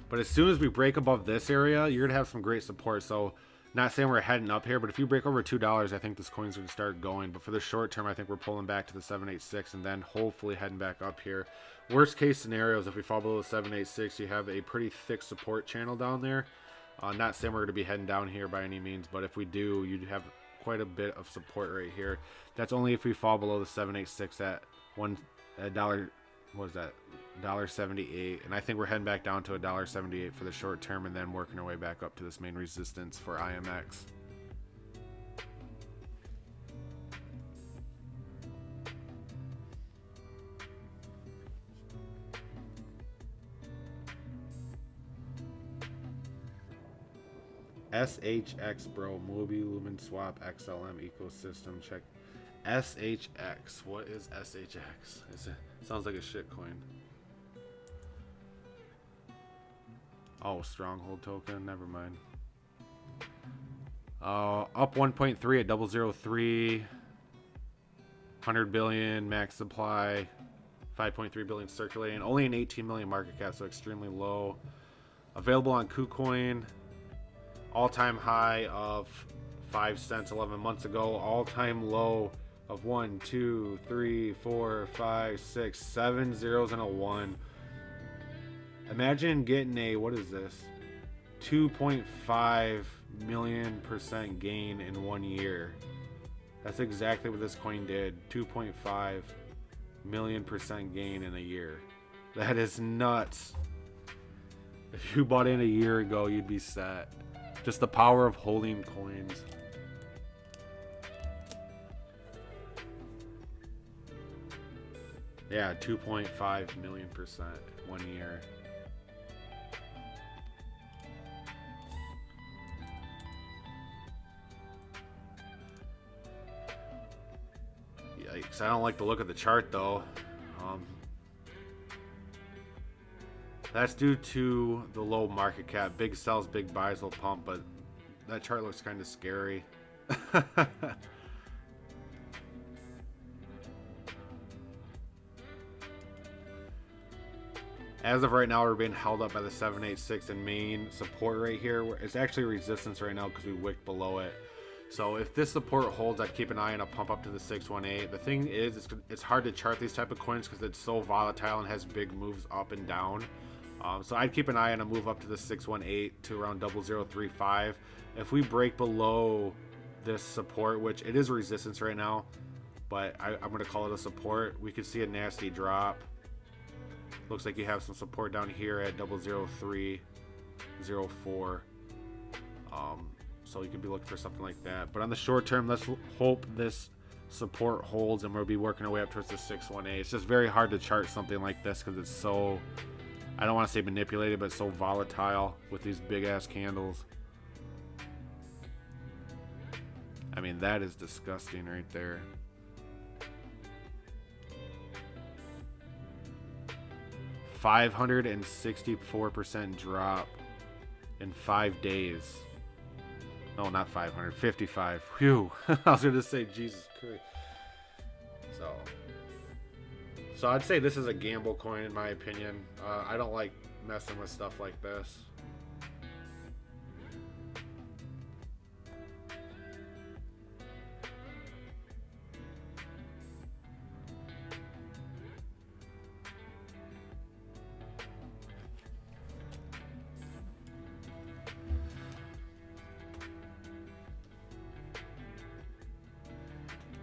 But as soon as we break above this area, you're gonna have some great support. So not saying we're heading up here, but if you break over $2, I think this coin's gonna start going. But for the short term, I think we're pulling back to the 786 and then hopefully heading back up here. Worst case scenarios, if we fall below the 786, you have a pretty thick support channel down there. Not saying we're going to be heading down here by any means, but if we do, you'd have quite a bit of support right here. That's only if we fall below the 786 at $1. What was that? $1.78, and I think we're heading back down to $1.78 for the short term, and then working our way back up to this main resistance for IMX. SHX, bro. Mobi, Lumen Swap, XLM ecosystem. Check SHX. What is SHX? Sounds like a shit coin. Oh, Stronghold token. Never mind. Up 1.3 at 003. 100 billion max supply. 5.3 billion circulating. Only an 18 million market cap, so extremely low. Available on KuCoin. All-time high of 5 cents 11 months ago. All-time low of 1, 2, 3, 4, 5, 6, 7 zeros and a 1. Imagine getting a, what is this? 2.5 million% gain in 1 year. That's exactly what this coin did. 2.5 million% gain in a year. That is nuts. If you bought in a year ago, you'd be set. Just the power of holding coins. Yeah, 2.5 million% 1 year. Yikes, I don't like the look of the chart though. That's due to the low market cap. Big sells, big buys will pump, but that chart looks kind of scary. As of right now, we're being held up by the 786 and main support right here. It's actually resistance right now because we wicked below it. So if this support holds, I'd keep an eye on a pump up to the 618. The thing is, it's hard to chart these type of coins because it's so volatile and has big moves up and down. So I'd keep an eye on a move up to the 618 to around 0035. If we break below this support, which it is resistance right now, but I'm going to call it a support, we could see a nasty drop. Looks like you have some support down here at 00304. So you could be looking for something like that. But on the short term, let's hope this support holds and we'll be working our way up towards the 618. It's just very hard to chart something like this because it's so, I don't want to say manipulated, but so volatile with these big ass candles. I mean, that is disgusting right there. 564% drop in 5 days. No, not 500, 55. Phew. I was going to say, Jesus Christ. So I'd say this is a gamble coin in my opinion. I don't like messing with stuff like this.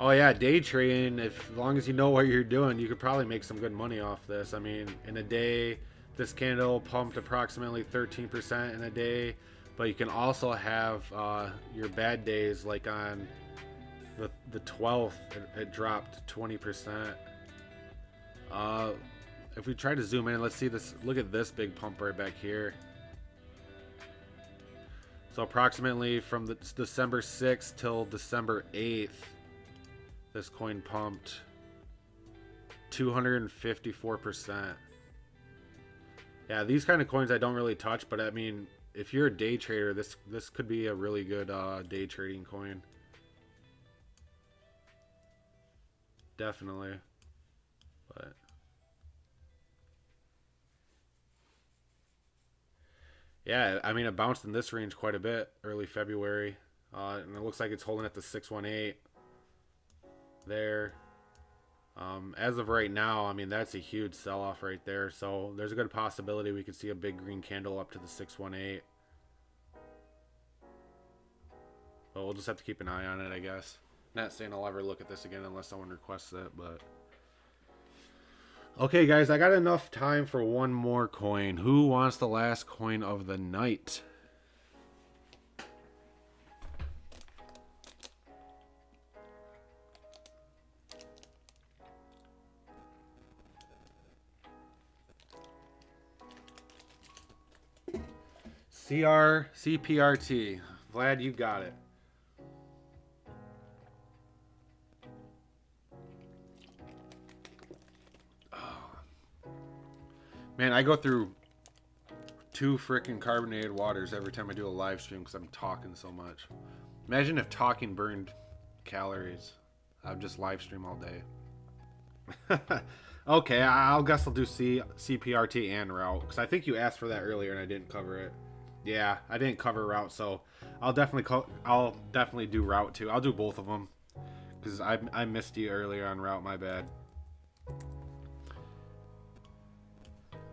Oh yeah, day trading, as long as you know what you're doing, you could probably make some good money off this. I mean, in a day, this candle pumped approximately 13% in a day, but you can also have your bad days, like on the 12th, it dropped 20%. If we try to zoom in, let's see this. Look at this big pump right back here. So approximately from the December 6th till December 8th, this coin pumped 254%. Yeah, these kind of coins I don't really touch, but I mean, if you're a day trader, this could be a really good day trading coin. Definitely. But yeah, I mean, it bounced in this range quite a bit early February, and it looks like it's holding at the 618 there. As of right now, I mean, that's a huge sell-off right there. So there's a good possibility we could see a big green candle up to the 618. But we'll just have to keep an eye on it, I guess. Not saying I'll ever look at this again unless someone requests it, but... Okay, guys, I got enough time for one more coin. Who wants the last coin of the night? CPRT. Vlad, you got it. Man, I go through 2 freaking carbonated waters every time I do a live stream because I'm talking so much. Imagine if talking burned calories. I'd just live stream all day. Okay, I'll guess I'll do CPRT and route because I think you asked for that earlier and I didn't cover it. Yeah, I didn't cover route, so I'll definitely do route too. I'll do both of them because I missed you earlier on route. My bad.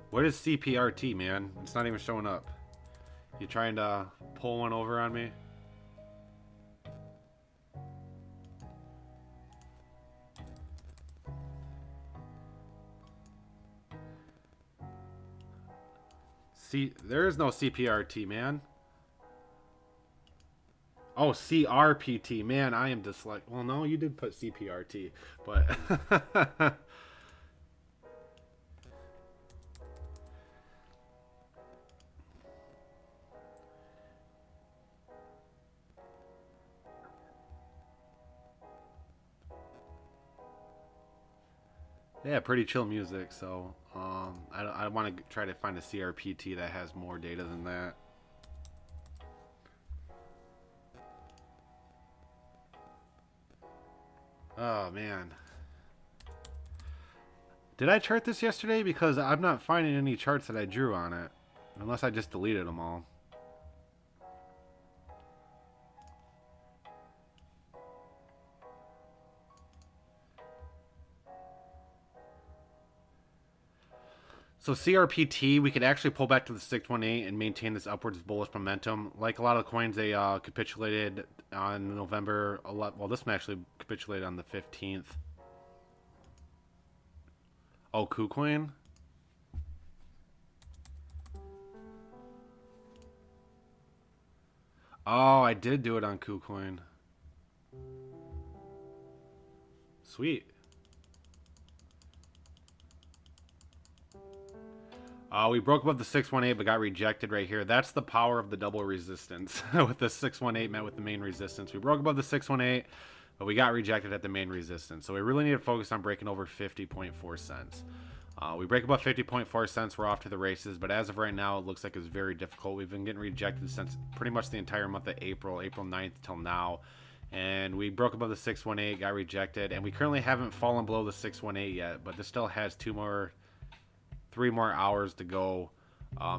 What is CPRT, man? It's not even showing up. You trying to pull one over on me? See, there is no CPRT, man. Oh, CRPT, man. I am dyslexic. Well, no, you did put CPRT, but yeah, pretty chill music. So I want to try to find a CRPT that has more data than that. Oh man, did I chart this yesterday? Because I'm not finding any charts that I drew on it, unless I just deleted them all. So CRPT, we could actually pull back to the 618 and maintain this upwards bullish momentum. Like a lot of the coins, they capitulated on November 11th. Well, this one actually capitulated on the 15th. Oh, KuCoin? Oh, I did do it on KuCoin. Sweet. We broke above the 618 but got rejected right here. That's the power of the double resistance. With the 618 met with the main resistance. We broke above the 618, but we got rejected at the main resistance. So we really need to focus on breaking over 50.4 cents. We break above 50.4 cents, we're off to the races, but as of right now, it looks like it's very difficult. We've been getting rejected since pretty much the entire month of April 9th till now. And we broke above the 618, got rejected, and we currently haven't fallen below the 618 yet, but this still has 3 more hours to go.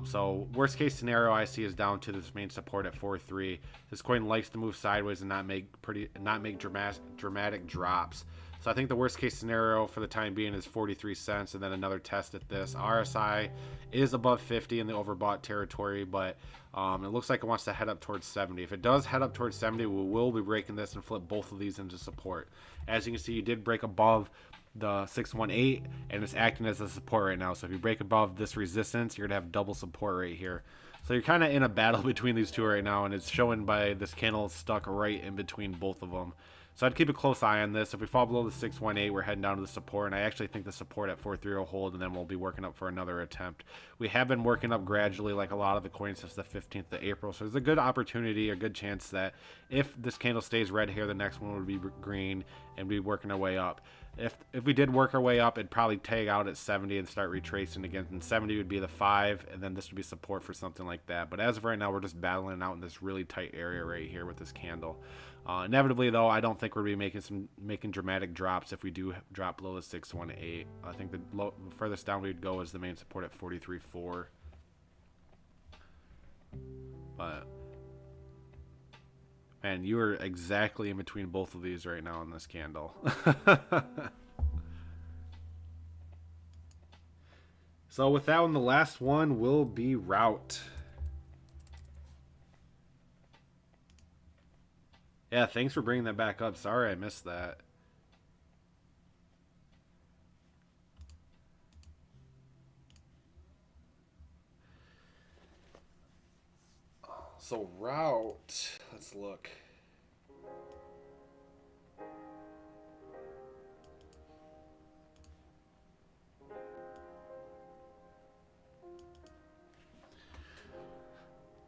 So worst case scenario I see is down to this main support at 4.3. This coin likes to move sideways and not make dramatic drops. So I think the worst case scenario for the time being is 43 cents and then another test at this. RSI is above 50 in the overbought territory, but it looks like it wants to head up towards 70. If it does head up towards 70, we will be breaking this and flip both of these into support. As you can see, you did break above the 618 and it's acting as a support right now. So if you break above this resistance, you're gonna have double support right here. So you're kind of in a battle between these two right now, and it's showing by this candle stuck right in between both of them. So I'd keep a close eye on this. If we fall below the 618, we're heading down to the support, and I actually think the support at 4.3 will hold, and then we'll be working up for another attempt. We have been working up gradually like a lot of the coins since the 15th of April, so there's a good opportunity, a good chance that if this candle stays red here, the next one would be green and be working our way up. If we did work our way up, it'd probably tag out at 70 and start retracing again, and 70 would be the 5, and then this would be support for something like that. But as of right now, we're just battling out in this really tight area right here with this candle. Inevitably, though, I don't think we're going to be making dramatic drops if we do drop below the 618. I think the furthest down we'd go is the main support at 43.4. But man, you are exactly in between both of these right now in this candle. So with that one, the last one will be Route. Yeah, thanks for bringing that back up. Sorry I missed that. So Route, let's look.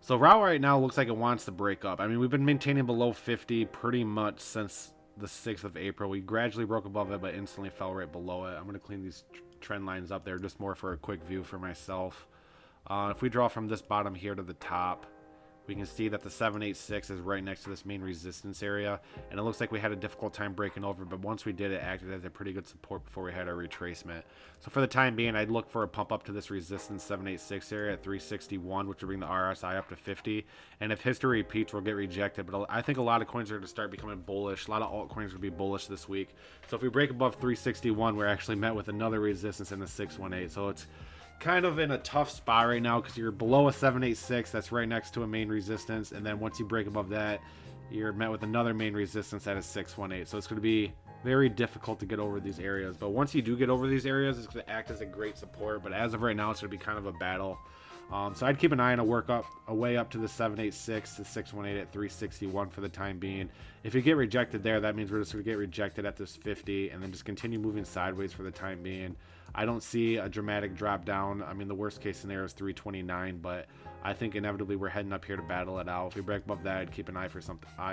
So Route right now looks like it wants to break up. I mean, we've been maintaining below 50 pretty much since the 6th of April. We gradually broke above it, but instantly fell right below it. I'm going to clean these trend lines up there just more for a quick view for myself. If we draw from this bottom here to the top, we can see that the 786 is right next to this main resistance area, and it looks like we had a difficult time breaking over, but once we did, it acted as a pretty good support before we had our retracement. So for the time being, I'd look for a pump up to this resistance 786 area at 361, which would bring the RSI up to 50, and if history repeats, we'll get rejected. But I think a lot of coins are going to start becoming bullish. A lot of altcoins will be bullish this week. So if we break above 361, we're actually met with another resistance in the 618. So it's kind of in a tough spot right now because you're below a 786 that's right next to a main resistance, and then once you break above that, you're met with another main resistance at a 618. So it's going to be very difficult to get over these areas, but once you do get over these areas, it's going to act as a great support. But as of right now, it's going to be kind of a battle. So I'd keep an eye on a way up to the 786 to 618 at 361 for the time being. If you get rejected there, that means we're just going to get rejected at this 50 and then just continue moving sideways for the time being. I don't see a dramatic drop down. I mean, the worst case scenario is 329, but I think inevitably we're heading up here to battle it out. If we break above that, I'd keep an eye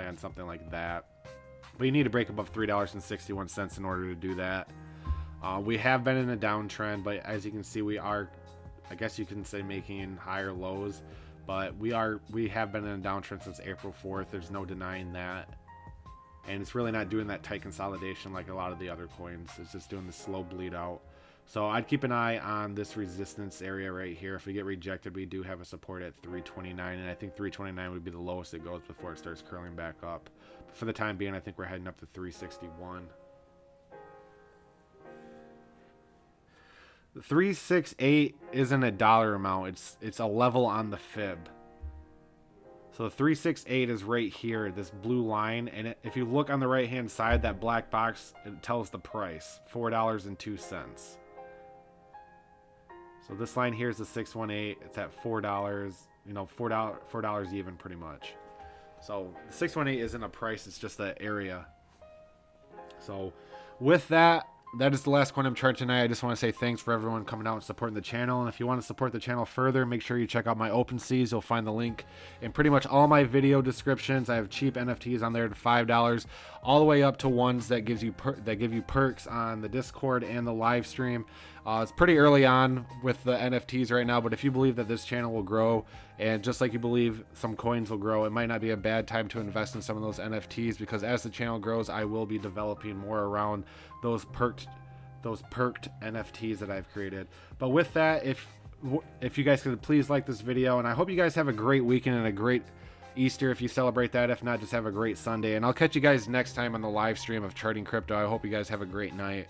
on something like that. But you need to break above $3.61 in order to do that. We have been in a downtrend, but as you can see, we are, I guess you can say, making higher lows. But we have been in a downtrend since April 4th. There's no denying that. And it's really not doing that tight consolidation like a lot of the other coins. It's just doing the slow bleed out. So I'd keep an eye on this resistance area right here. If we get rejected, we do have a support at 329, and I think 329 would be the lowest it goes before it starts curling back up. But for the time being, I think we're heading up to 361. The 368 isn't a dollar amount. It's a level on the fib. So the 368 is right here, this blue line, and if you look on the right hand side, that black box, it tells the price, $4.02. So this line here is the 618. It's at $4, you know, $4 even pretty much. So the 618 isn't a price, it's just an area. So with that, that is the last coin I'm charting tonight. I just want to say thanks for everyone coming out and supporting the channel. And if you want to support the channel further, make sure you check out my OpenSeas. You'll find the link in pretty much all my video descriptions. I have cheap NFTs on there at $5, all the way up to ones that give you perks on the Discord and the live stream. It's pretty early on with the NFTs right now, but if you believe that this channel will grow, and just like you believe some coins will grow, it might not be a bad time to invest in some of those NFTs, because as the channel grows, I will be developing more around those perked NFTs that I've created. But with that, if you guys could please like this video, and I hope you guys have a great weekend and a great Easter if you celebrate that. If not, just have a great Sunday, and I'll catch you guys next time on the live stream of Charting Crypto. I hope you guys have a great night.